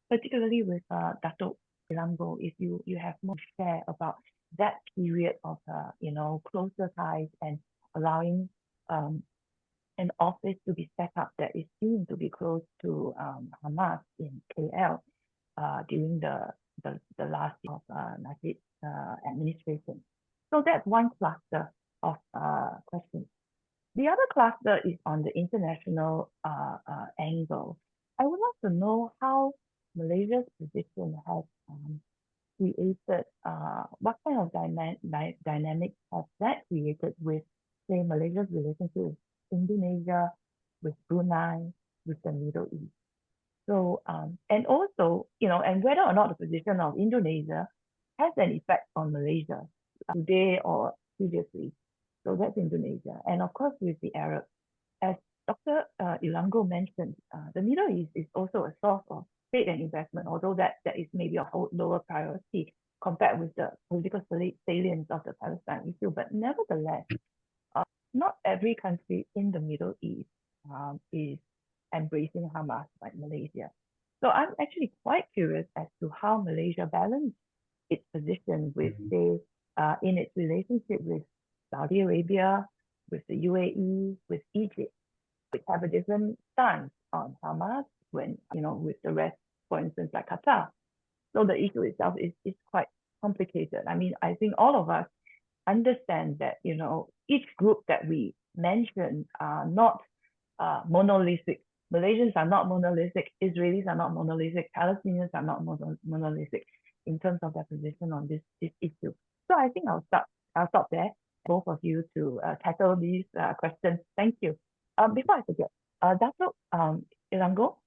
particularly with Dato Illango, if you have more to share about that period of closer ties and allowing an office to be set up that is seen to be close to Hamas in KL during the last of Najib's administration. So that's one cluster of questions. The other cluster is on the international angle. I would like to know how Malaysia's position has created, what kind of dynamics has that created with, say, Malaysia's relationship with Indonesia, with Brunei, with the Middle East. So, and also, and whether or not the position of Indonesia has an effect on Malaysia today or previously. So that's Indonesia. And of course, with the Arabs, as Dr. Illango mentioned, the Middle East is also a source of trade and investment, although that is maybe a whole lower priority compared with the political salience of the Palestine issue. But nevertheless, not every country in the Middle East is embracing Hamas like Malaysia. So I'm actually quite curious as to how Malaysia balanced its position with, say, in its relationship with Saudi Arabia, with the UAE, with Egypt, which have a different stance on Hamas when, with the rest, for instance, like Qatar. So the issue itself is quite complicated. I mean, I think all of us understand that, each group that we mention are not monolithic. Malaysians are not monolithic. Israelis are not monolithic. Palestinians are not monolithic in terms of their position on this issue. So I think I'll stop there, both of you, to tackle these questions. Thank you. Before I forget, Dato Illango,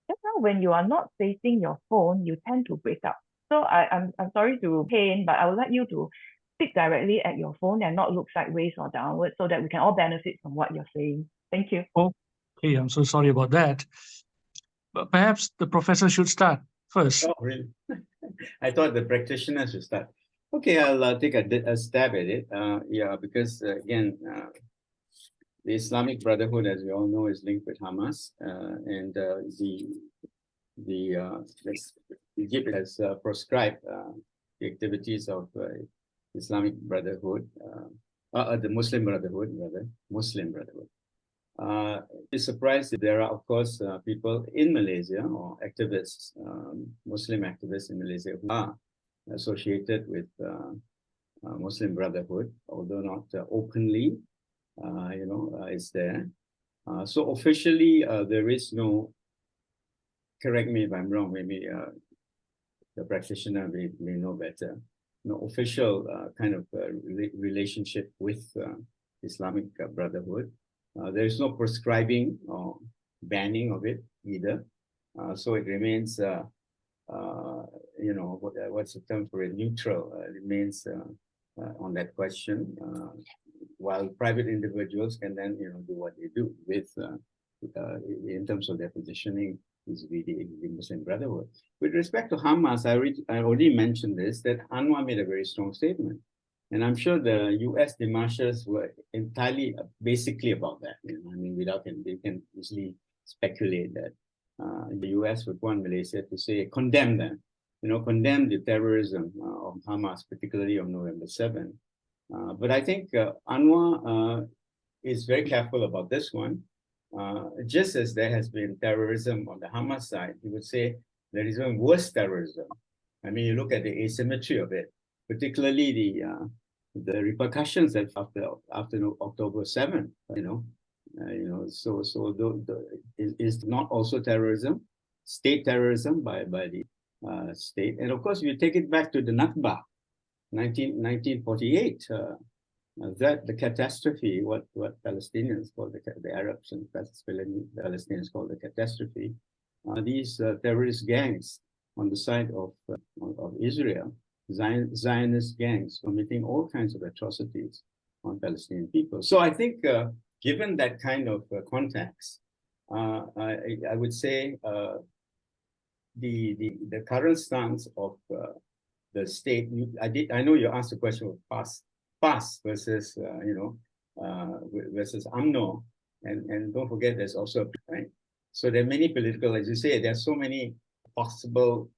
just now when you are not facing your phone, you tend to break up. So I'm sorry to pain, but I would like you to speak directly at your phone and not look sideways or downwards so that we can all benefit from what you're saying. Thank you. Okay, I'm so sorry about that. But perhaps the professor should start first. Oh, really? I thought the practitioner should start. Okay, I'll take a stab at it. Yeah, because again, the Islamic Brotherhood, as we all know, is linked with Hamas, and Egypt has proscribed the activities of Islamic Brotherhood, the Muslim Brotherhood, rather, Muslim Brotherhood. It's surprised that there are, of course, people in Malaysia or activists, Muslim activists in Malaysia who are associated with Muslim Brotherhood, although not openly, is there. So officially, there is no, correct me if I'm wrong, maybe the practitioner may know better, no official kind of relationship with Islamic Brotherhood. There is no prescribing or banning of it either. So it remains, what's the term for it? Neutral. It remains on that question, while private individuals can then, do what they do with, in terms of their positioning vis-a-vis the Muslim Brotherhood. With respect to Hamas, I already mentioned this, that Anwar made a very strong statement. And I'm sure the US demarches were entirely, basically about that. I mean, they can easily speculate that the US would want Malaysia to say, condemn them, condemn the terrorism of Hamas, particularly on November 7. But I think Anwar is very careful about this one. Just as there has been terrorism on the Hamas side, he would say there is even worse terrorism. I mean, you look at the asymmetry of it, particularly the repercussions after October 7. So is not also terrorism, state terrorism by the state, and of course you take it back to the Nakba, 1948. That the catastrophe, what Palestinians call the Arabs and Palestinians call the catastrophe, these terrorist gangs on the side of Israel Zionist gangs committing all kinds of atrocities on Palestinian people. So I think, given that kind of context, I would say the current stance of the state. I know you asked the question of PAS versus versus UMNO, and don't forget there's also right. So there are many political, as you say, there are so many possible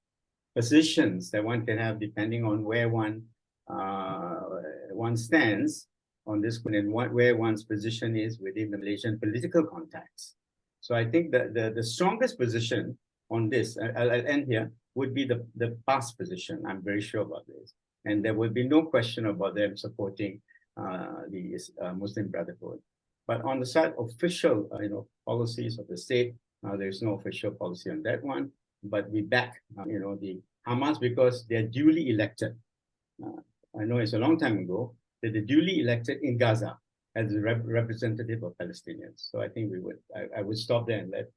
positions that one can have depending on where one stands on this and where one's position is within the Malaysian political context. So I think that the strongest position on this, I'll end here, would be the PAS position. I'm very sure about this, and there will be no question about them supporting the Muslim Brotherhood. But on the side of official, policies of the state, there's no official policy on that one. But we back, the Hamas because they're duly elected. I know it's a long time ago that they're duly elected in Gaza as a representative of Palestinians. So I think I would stop there and let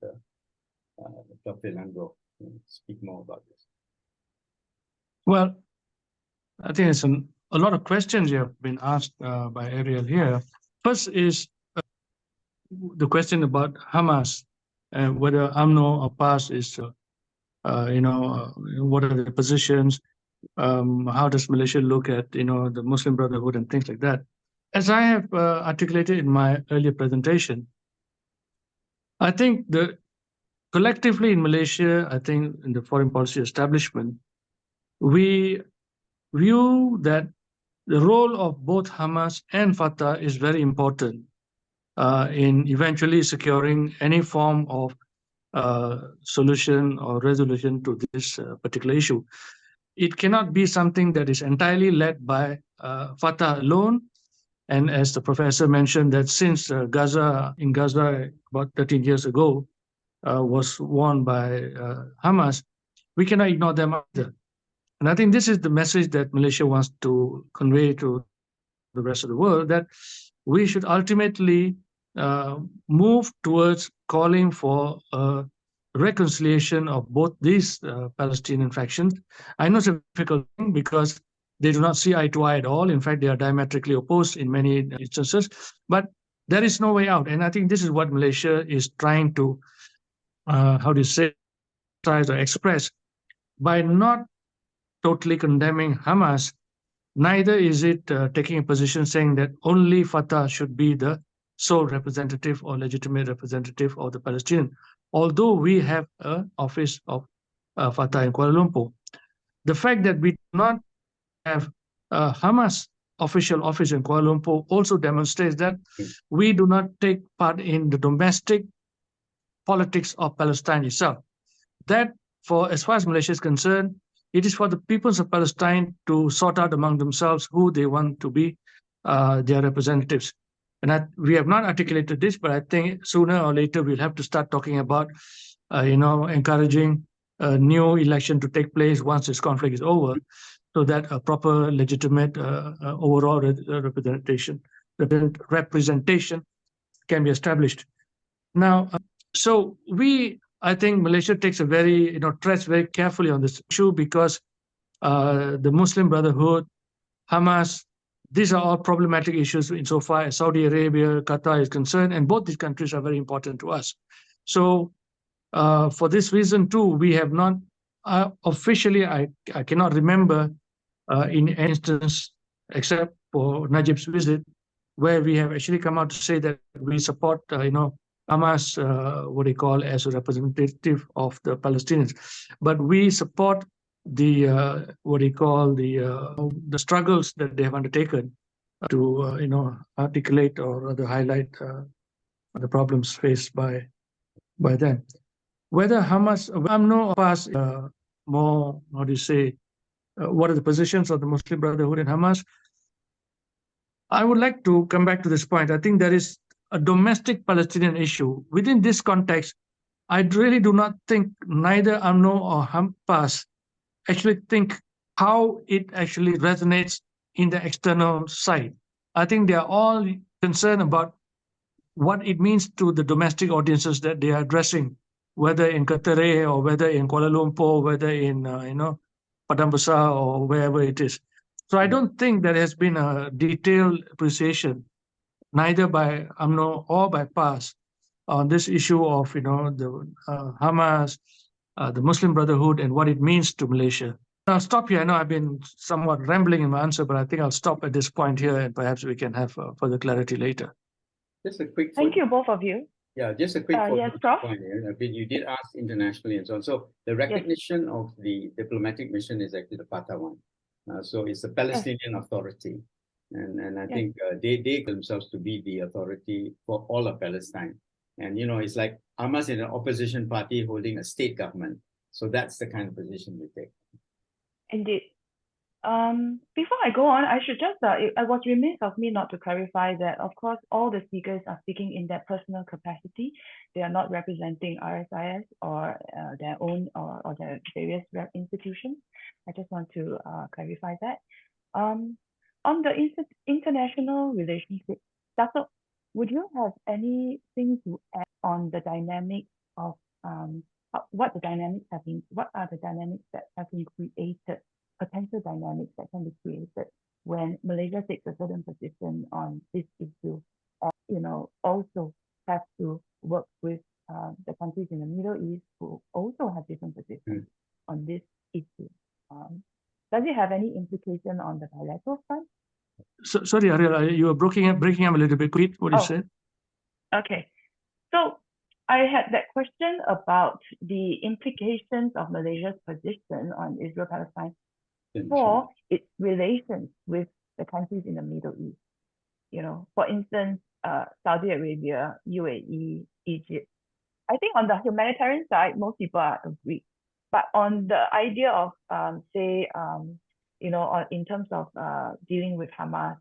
Dr. Illango speak more about this. Well, I think it's a lot of questions you have been asked by Ariel here. First is the question about Hamas, whether UMNO or PAS is, what are the positions? How does Malaysia look at, the Muslim Brotherhood and things like that? As I have articulated in my earlier presentation, I think collectively in Malaysia, I think in the foreign policy establishment, we view that the role of both Hamas and Fatah is very important in eventually securing any form of solution or resolution to this particular issue. It cannot be something that is entirely led by Fatah alone. And as the professor mentioned, that since Gaza about 13 years ago was won by Hamas, we cannot ignore them either. And I think this is the message that Malaysia wants to convey to the rest of the world, that we should ultimately move towards calling for reconciliation of both these Palestinian factions. I know it's a difficult thing because they do not see eye to eye at all. In fact, they are diametrically opposed in many instances, but there is no way out. And I think this is what Malaysia is trying to, try to express by not totally condemning Hamas. Neither is it taking a position saying that only Fatah should be the sole representative or legitimate representative of the Palestinian, although we have an office of Fatah in Kuala Lumpur. The fact that we do not have a Hamas official office in Kuala Lumpur also demonstrates that we do not take part in the domestic politics of Palestine itself. That, as far as Malaysia is concerned, it is for the peoples of Palestine to sort out among themselves who they want to be their representatives. And we have not articulated this, but I think sooner or later we'll have to start talking about, encouraging a new election to take place once this conflict is over, so that a proper, legitimate overall representation can be established. Now, I think Malaysia takes treads very carefully on this issue because the Muslim Brotherhood, Hamas, these are all problematic issues insofar as Saudi Arabia, Qatar is concerned, and both these countries are very important to us. So for this reason too, we have not officially, I cannot remember in any instance, except for Najib's visit, where we have actually come out to say that we support, Hamas, as a representative of the Palestinians. But we support the the struggles that they have undertaken to articulate or rather highlight the problems faced by them. Whether Hamas, UMNO or PAS, more, what are the positions of the Muslim Brotherhood and Hamas? I would like to come back to this point. I think there is a domestic Palestinian issue. Within this context, I really do not think neither UMNO or PAS actually think how it actually resonates in the external side. I think they are all concerned about what it means to the domestic audiences that they are addressing, whether in Qatar or whether in Kuala Lumpur, whether in Padang Besar or wherever it is. So I don't think there has been a detailed appreciation, neither by UMNO or by PAS, on this issue of the Hamas, the Muslim Brotherhood, and what it means to Malaysia. I'll stop here. I know I've been somewhat rambling in my answer, but I think I'll stop at this point here, and perhaps we can have further clarity later. Just a quick. Thank you, both of you. Yeah, just a quick yes, Prof. point here. You did ask internationally and so on. So the recognition of the diplomatic mission is actually the Fatah one. So it's the Palestinian Authority. And I think they themselves to be the authority for all of Palestine. And, it's like Hamas in an opposition party holding a state government. So that's the kind of position we take. Indeed. Before I go on, I should just, I was remiss of me not to clarify that, of course, all the speakers are speaking in their personal capacity. They are not representing RSIS or their own or their various institutions. I just want to clarify that. On the international relationship, Dato, would you have anything to add on the dynamics of what are the dynamics that have been created, potential dynamics that can be created when Malaysia takes a certain position on this issue, and also have to work with the countries in the Middle East who also have different positions on this issue. Does it have any implication on the bilateral front? So, sorry, Ariel, you were breaking up a little bit. What you said? Okay. So I had that question about the implications of Malaysia's position on Israel-Palestine for its relations with the countries in the Middle East. For instance, Saudi Arabia, UAE, Egypt. I think on the humanitarian side, most people are agreed. But on the idea of, in terms of dealing with Hamas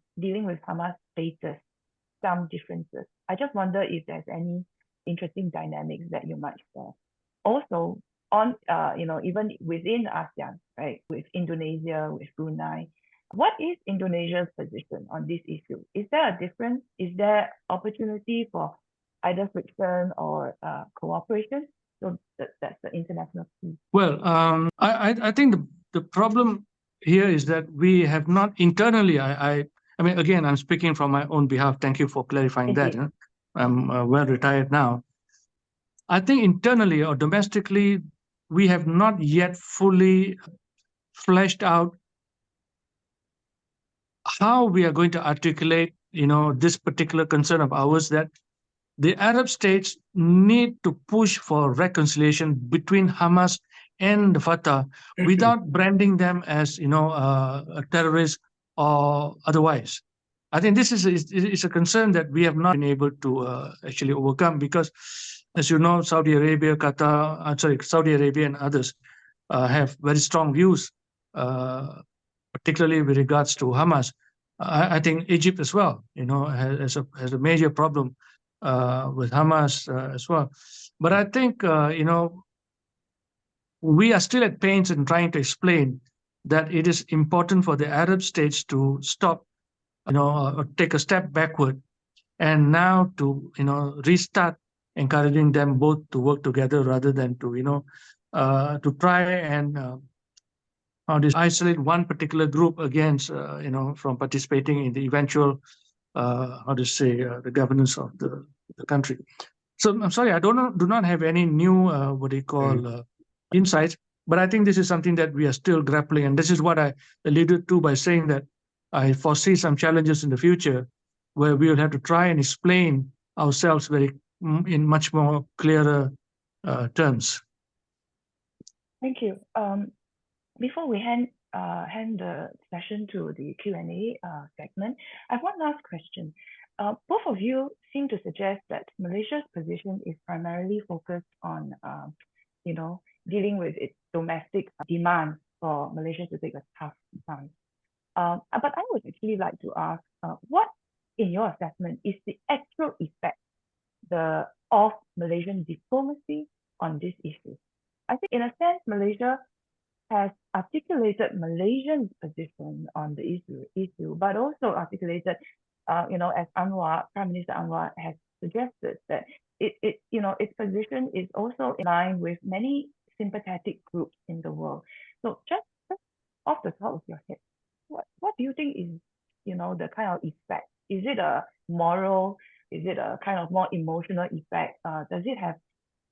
status, some differences. I just wonder if there's any interesting dynamics that you might share. Also, on even within ASEAN, right, with Indonesia, with Brunei, what is Indonesia's position on this issue? Is there a difference? Is there opportunity for either friction or cooperation? So that's the international piece. Well, I think the problem here is that we have not internally. I mean, again, I'm speaking from my own behalf. Thank you for clarifying that. I'm well retired now. I think internally or domestically, we have not yet fully fleshed out how we are going to articulate, this particular concern of ours, that the Arab states need to push for reconciliation between Hamas and the Fatah without branding them as, a terrorist or otherwise. I think this is a concern that we have not been able to actually overcome because, as you know, Saudi Arabia and others have very strong views, particularly with regards to Hamas. I think Egypt as well, has a major problem with Hamas as well. But I think, we are still at pains in trying to explain that it is important for the Arab states to stop, or take a step backward, and now to, restart encouraging them both to work together rather than to, to try and isolate one particular group against, from participating in the eventual, the governance of the country. So I'm sorry, I do not have any new insights, but I think this is something that we are still grappling, and this is what I alluded to by saying that I foresee some challenges in the future where we will have to try and explain ourselves in much more clearer terms. Thank you. Before we hand the session to the Q&A segment, I have one last question. Both of you seem to suggest that Malaysia's position is primarily focused on, dealing with its domestic demand for Malaysia to take a tough stance. But I would actually like to ask, what, in your assessment, is the actual effect of Malaysian diplomacy on this issue? I think, in a sense, Malaysia has articulated Malaysian position on the issue, but also articulated, as Prime Minister Anwar has suggested, that its position is also in line with many sympathetic groups in the world. So just off the top of your head, what do you think is, the kind of effect? Is it a moral? Is it a kind of more emotional effect? Does it have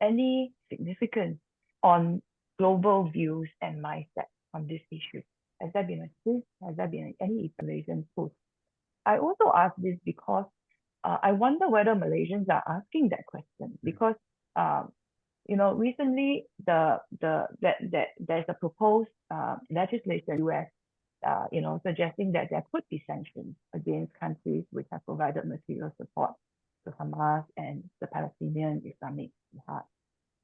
any significance on global views and mindset on this issue? Has there been a quiz? Has there been any evaluation post? I also ask this because I wonder whether Malaysians are asking that question, because recently there's a proposed legislation in the US, suggesting that there could be sanctions against countries which have provided material support to Hamas and the Palestinian Islamic Jihad.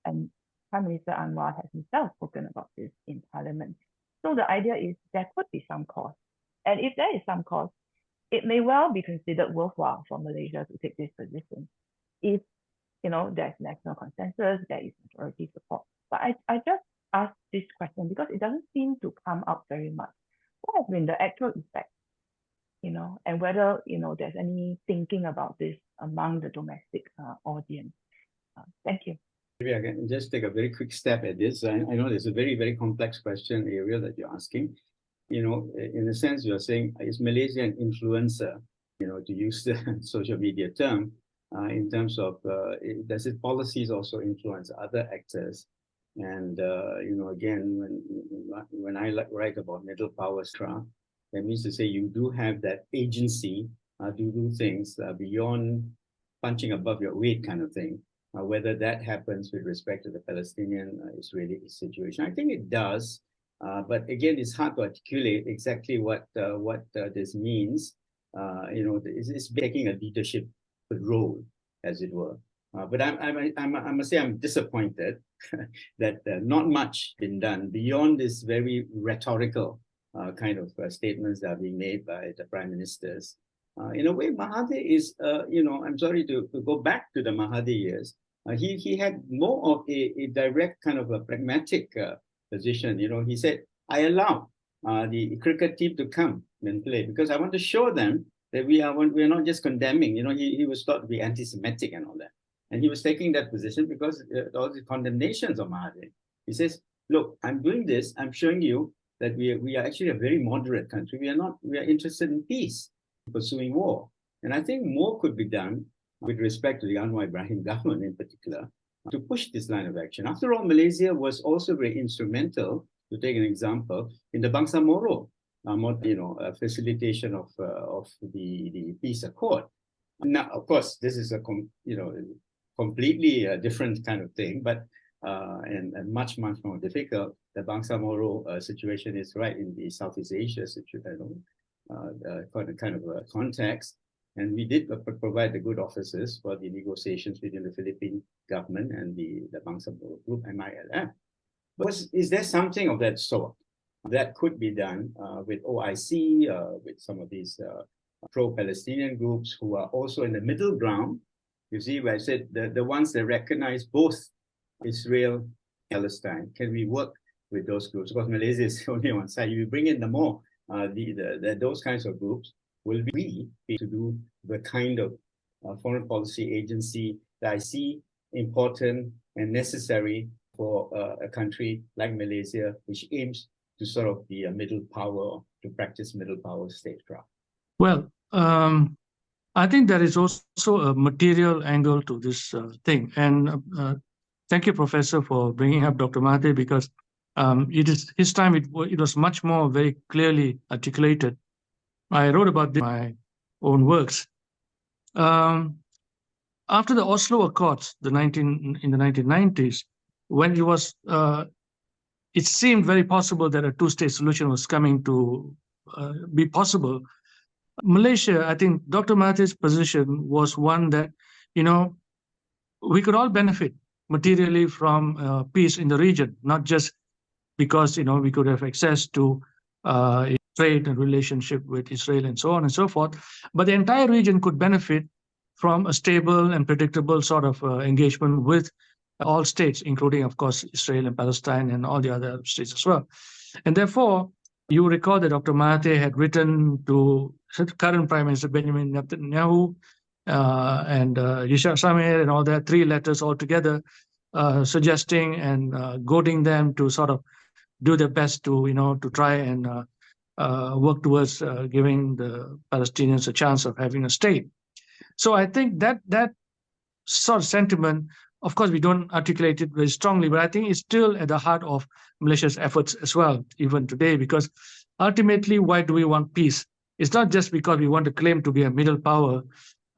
And Prime Minister Anwar has himself spoken about this in Parliament. So the idea is there could be some cost. And if there is some cost, it may well be considered worthwhile for Malaysia to take this position if, there's national consensus, there is majority support. But I just ask this question because it doesn't seem to come up very much. What has been the actual effect, and whether, there's any thinking about this among the domestic audience? Thank you. Maybe I can just take a very quick step at this. I know there's a very, very complex question, Ariel, that you're asking. In a sense, you're saying, is Malaysia an influencer, to use the social media term, in terms of, does its policies also influence other actors? And, again, when I write about middle power structure, that means to say you do have that agency to do things beyond punching above your weight kind of thing. Whether that happens with respect to the Palestinian-Israeli situation, I think it does. But again, it's hard to articulate exactly what this means. It's taking a leadership role, as it were. But I must say I'm disappointed that not much been done beyond this very rhetorical kind of statements that are being made by the prime ministers. In a way, Mahathir is, I'm sorry to go back to the Mahathir years. He had more of a direct kind of a pragmatic position. He said, I allow the cricket team to come and play because I want to show them that we are not just condemning. He was thought to be anti-Semitic and all that. And he was taking that position because all the condemnations of Mahathir. He says, look, I'm doing this. I'm showing you that we are actually a very moderate country. We are interested in peace, pursuing war. And I think more could be done with respect to the Anwar Ibrahim government in particular, to push this line of action. After all, Malaysia was also very instrumental, to take an example, in the Bangsa Moro, facilitation of the peace accord. Now, of course, this is a completely different kind of thing, but and much more difficult. The Bangsa Moro situation is right in the Southeast Asia situation, kind of a context. And we did provide the good offices for the negotiations between the Philippine government and the Bangsa Moro group, MILF. But is there something of that sort that could be done with OIC, with some of these pro-Palestinian groups who are also in the middle ground? You see, where I said the ones that recognize both Israel and Palestine. Can we work with those groups? Because Malaysia is only on one side. You bring in the more, those kinds of groups will be to do the kind of foreign policy agency that I see important and necessary for a country like Malaysia, which aims to sort of be a middle power, to practice middle power statecraft. Well, I think there is also a material angle to this thing. And thank you, Professor, for bringing up Dr. Mahathir, because his time, it was much more very clearly articulated. I wrote about this in my own works. After the Oslo Accords, in the 1990s, when it seemed very possible that a two-state solution was coming to be possible, Malaysia, I think Dr. Mahathir's position was one that, we could all benefit materially from peace in the region, not just because, we could have access to trade and relationship with Israel and so on and so forth, but the entire region could benefit from a stable and predictable sort of engagement with all states, including, of course, Israel and Palestine and all the other states as well. And therefore, you recall that Dr. Mahathir had written to current Prime Minister Benjamin Netanyahu and Yishak Samir and all that, 3 letters altogether, suggesting and goading them to sort of do their best to, to try and work towards giving the Palestinians a chance of having a state. So I think that sort of sentiment, of course, we don't articulate it very strongly, but I think it's still at the heart of Malaysia's efforts as well, even today, because ultimately, why do we want peace? It's not just because we want to claim to be a middle power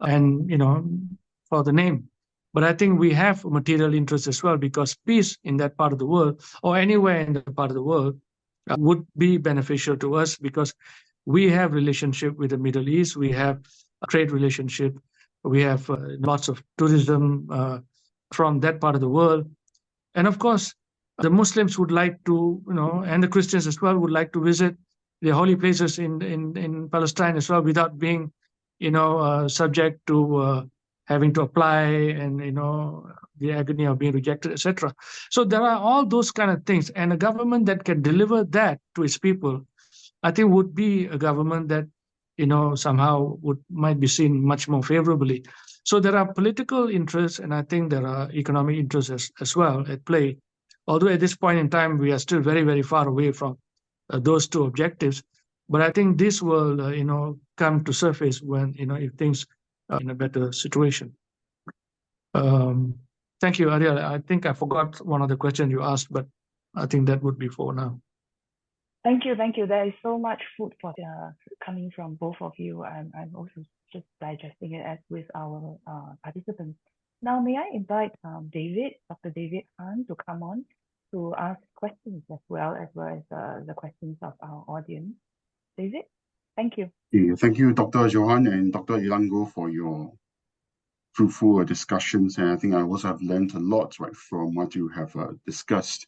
and, for the name, but I think we have material interests as well, because peace in that part of the world or anywhere in the part of the world would be beneficial to us, because we have relationship with the Middle East, we have a trade relationship, we have lots of tourism from that part of the world. And of course, the Muslims would like to, and the Christians as well would like to visit the holy places in Palestine as well, without being, subject to having to apply and, the agony of being rejected, etc. So there are all those kind of things. And a government that can deliver that to its people, I think would be a government that, somehow might be seen much more favorably. So there are political interests, and I think there are economic interests as well at play. Although at this point in time, we are still very, very far away from those two objectives. But I think this will, come to surface when, if things are in a better situation. Thank you, Ariel. I think I forgot one of the questions you asked, but I think that would be for now. Thank you. There is so much food for coming from both of you, and I'm also just digesting it as with our participants. Now, may I invite Dr. David Han, to come on to ask questions as well as the questions of our audience. David, thank you. Yeah, thank you, Dr. Johan and Dr. Illango, for your fruitful discussions. And I think I also have learned a lot from what you have discussed.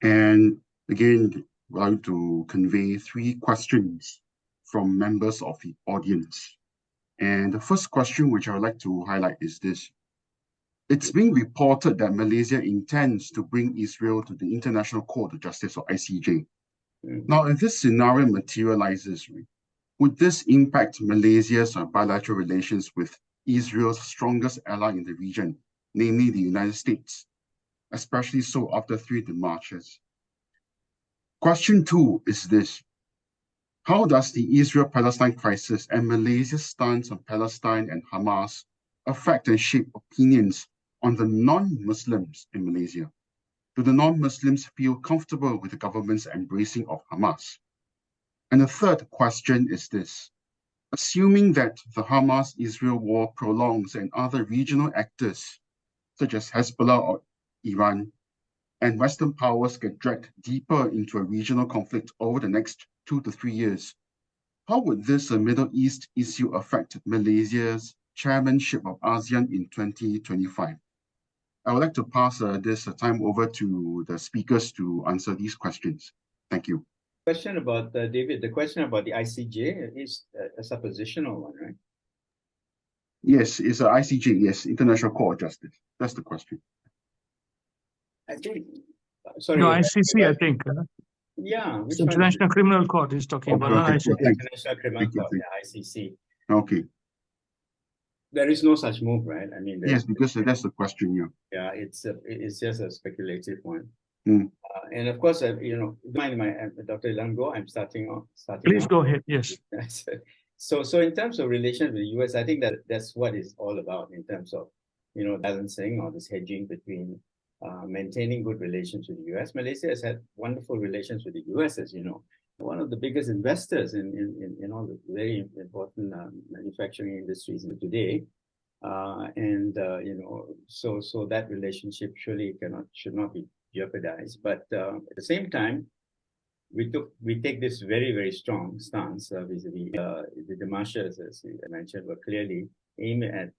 And again, I'd like to convey 3 questions from members of the audience. And the first question which I would like to highlight is this. It's being reported that Malaysia intends to bring Israel to the International Court of Justice, or ICJ. Now, if this scenario materializes, would this impact Malaysia's bilateral relations with Israel's strongest ally in the region, namely the United States, especially so after 3 demarches? Question 2 is this. How does the Israel-Palestine crisis and Malaysia's stance on Palestine and Hamas affect and shape opinions on the non-Muslims in Malaysia? Do the non-Muslims feel comfortable with the government's embracing of Hamas? And the third question is this. Assuming that the Hamas-Israel war prolongs and other regional actors, such as Hezbollah or Iran, and Western powers get dragged deeper into a regional conflict over the next 2 to 3 years, how would this Middle East issue affect Malaysia's chairmanship of ASEAN in 2025? I would like to pass this time over to the speakers to answer these questions. Thank you. Question about, David, the question about the ICJ is a suppositional one, right? Yes, it's an ICJ, yes, International Court of Justice. That's the question. I think, sorry. No, ICC, I think. Yeah. It's International Criminal Court is talking about. Okay, ICC. International Criminal Court, yeah, ICC. Okay. There is no such move, right? I mean, yes, because that's the question, yeah. Yeah, it's just a speculative one. Mm. And of course, mind my Dr. Illango, I'm starting off. Please go ahead. Yes. So in terms of relations with the US, I think that's what it's all about in terms of, balancing or this hedging between maintaining good relations with the US. Malaysia has had wonderful relations with the US, as you know. One of the biggest investors in all the very important manufacturing industries today. So that relationship surely should not be jeopardized. But at the same time, we take this very, very strong stance vis-a-vis the demarches, as I mentioned, were clearly aimed at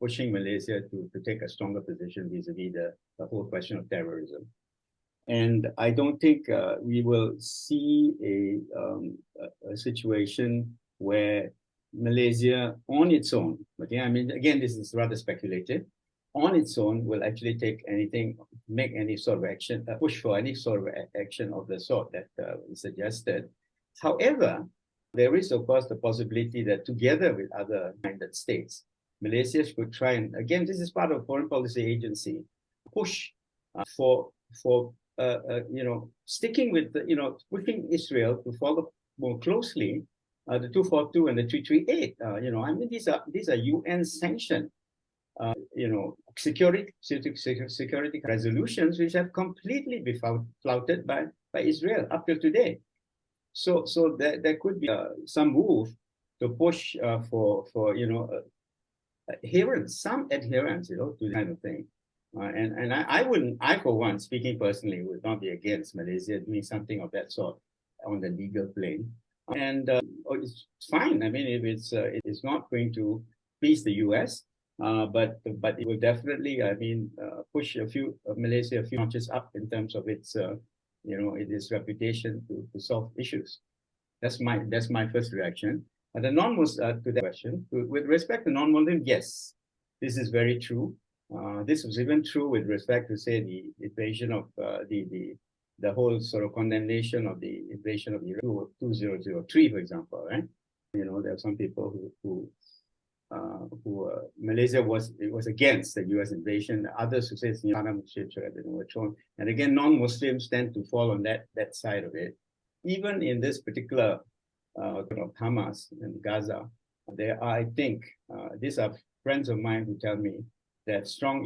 pushing Malaysia to take a stronger position vis-a-vis the whole question of terrorism. And I don't think we will see a situation where Malaysia on its own, okay, I mean, again, this is rather speculative, on its own will actually make any sort of action, push for any sort of action of the sort that is suggested. However, there is, of course, the possibility that together with other minded states, Malaysia could try and, again, this is part of foreign policy agency, push for sticking with, pushing Israel to follow more closely the 242 and the 338. I mean, these are UN sanctioned, security resolutions which have completely been flouted by Israel up till today. So there could be some move to push for adherence, some adherence, to the kind of thing. And I for one, speaking personally, would not be against Malaysia doing something of that sort on the legal plane. And it's fine. I mean, if it's not going to please the US, but it will definitely, push Malaysia a few notches up in terms of its its reputation to solve issues. That's my first reaction. And the non-Muslim to that question, with respect to non-Muslim, yes, this is very true. This was even true with respect to, say, the invasion of the whole sort of condemnation of the invasion of Iraq 2003, for example, right? There are some people who Malaysia was against the U.S. invasion. Others who say Saravanamuttu were thrown. And again, non-Muslims tend to fall on that side of it. Even in this particular Hamas and Gaza, there are, I think, these are friends of mine who tell me that strong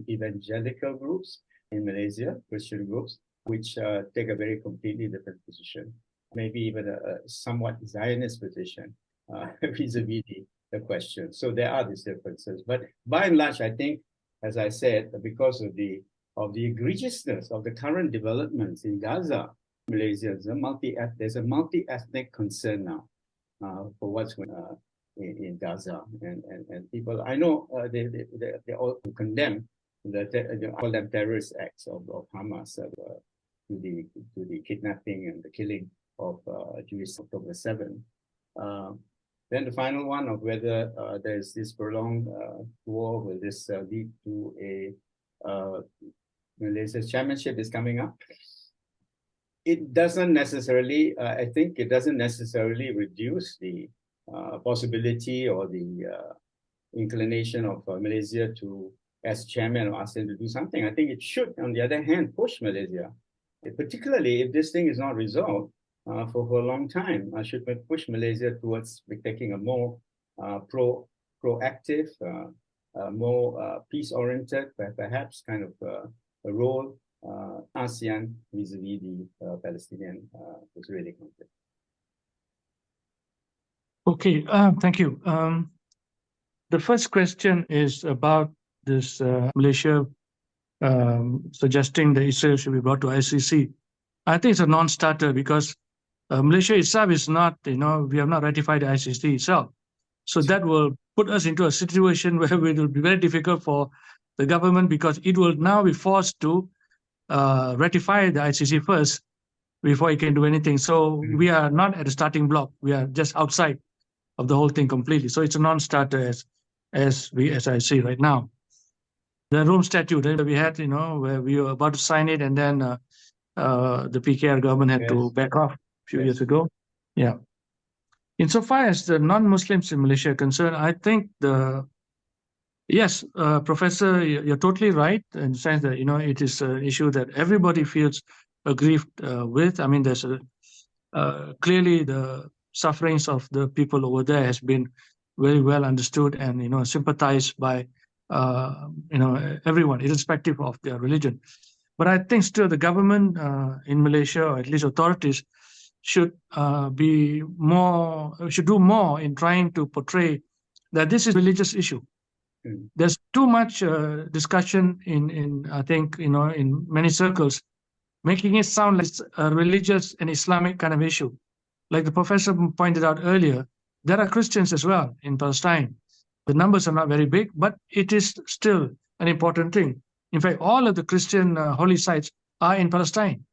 evangelical groups in Malaysia, Christian groups, which take a very completely different position, maybe even a somewhat Zionist position vis-a-vis the question. So there are these differences. But by and large, I think, as I said, because of the egregiousness of the current developments in Gaza, Malaysia is there's a multi-ethnic concern now for what's going on in Gaza, and people I know they all condemn all them terrorist acts of Hamas to the kidnapping and the killing of Jewish October 7. Then the final one of whether there's this prolonged war, will this lead to a Malaysia's chairmanship is coming up. It doesn't necessarily, I think it doesn't necessarily reduce the possibility or the inclination of Malaysia to, as chairman of ASEAN, to do something. I think it should, on the other hand, push Malaysia, particularly if this thing is not resolved for a long time. I should push Malaysia towards taking a more proactive, more peace-oriented, perhaps kind of a role ASEAN vis-a-vis the Palestinian-Israeli conflict. Okay, thank you. The first question is about this Malaysia suggesting that Israel should be brought to ICC. I think it's a non-starter because Malaysia itself is not, we have not ratified the ICC itself. So that will put us into a situation where it will be very difficult for the government because it will now be forced to ratify the ICC first before it can do anything. So we are not at the starting block. We are just outside of the whole thing completely. So it's a non-starter as I see right now. The Rome Statute that we had, where we were about to sign it, and then the PKR government had to back off a few years ago. Yeah. Insofar as the non-Muslims in Malaysia are concerned, I think yes, Professor, you're totally right in the sense that, it is an issue that everybody feels aggrieved with. I mean, there's clearly the sufferings of the people over there has been very well understood and, sympathized by, everyone, irrespective of their religion. But I think still the government in Malaysia, or at least authorities, should do more in trying to portray that this is a religious issue. There's too much discussion in I think, in many circles, making it sound like a religious and Islamic kind of issue. Like the professor pointed out earlier, there are Christians as well in Palestine. The numbers are not very big, but it is still an important thing. In fact, all of the Christian holy sites are in Palestine.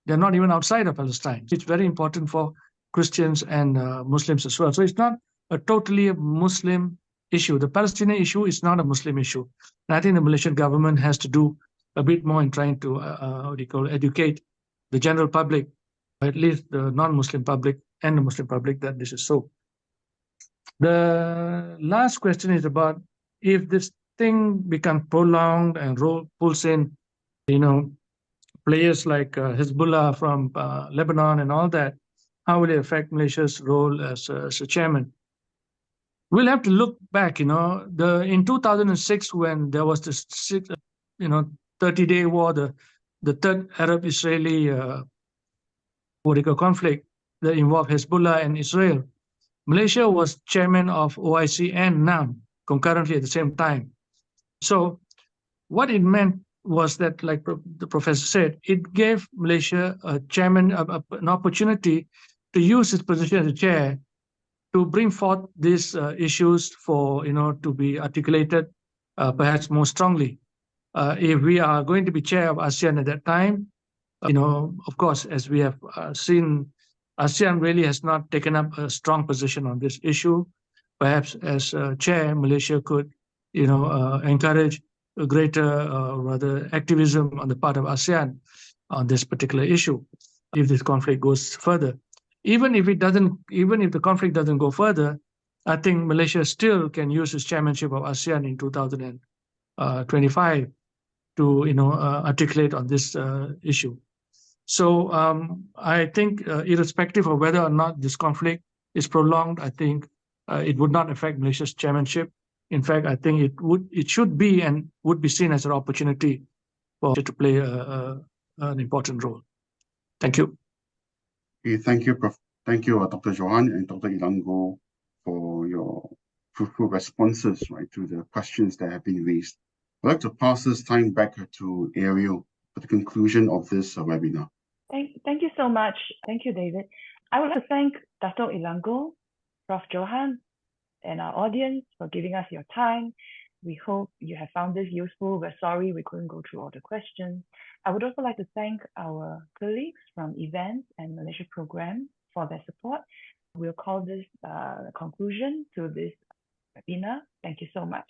They're not even outside of Palestine. It's very important for Christians and Muslims as well. So it's not a totally Muslim issue. The Palestinian issue is not a Muslim issue. And I think the Malaysian government has to do a bit more in trying to educate the general public, or at least the non-Muslim public and the Muslim public, that this is so. The last question is about if this thing becomes prolonged and pulls in, players like Hezbollah from Lebanon and all that, how will it affect Malaysia's role as a chairman? We'll have to look back, in 2006 when there was this 30-day war, the third Arab-Israeli political conflict that involved Hezbollah and Israel. Malaysia was chairman of OIC and NAM concurrently at the same time. So what it meant was that, like the professor said, it gave Malaysia a chairman an opportunity to use his position as a chair to bring forth these issues for, to be articulated perhaps more strongly. If we are going to be chair of ASEAN at that time, of course, as we have seen, ASEAN really has not taken up a strong position on this issue. Perhaps as chair, Malaysia could, encourage a greater, rather activism on the part of ASEAN on this particular issue, if this conflict goes further. Even if the conflict doesn't go further, I think Malaysia still can use its chairmanship of ASEAN in 2025 to, articulate on this issue. So I think irrespective of whether or not this conflict is prolonged, I think it would not affect Malaysia's chairmanship. In fact, I think it should be and would be seen as an opportunity for Malaysia to play an important role. Thank you. Okay, thank you, Dr. Johan and Dr. Illango, for your fruitful responses, right, to the questions that have been raised. I'd like to pass this time back to Ariel for the conclusion of this webinar. Thank you so much. Thank you, David. I would like to thank Dato Illango, Prof. Johan, and our audience for giving us your time. We hope you have found this useful. We're sorry we couldn't go through all the questions. I would also like to thank our colleagues from Events and Malaysia Program for their support. We'll call this a conclusion to this webinar. Thank you so much.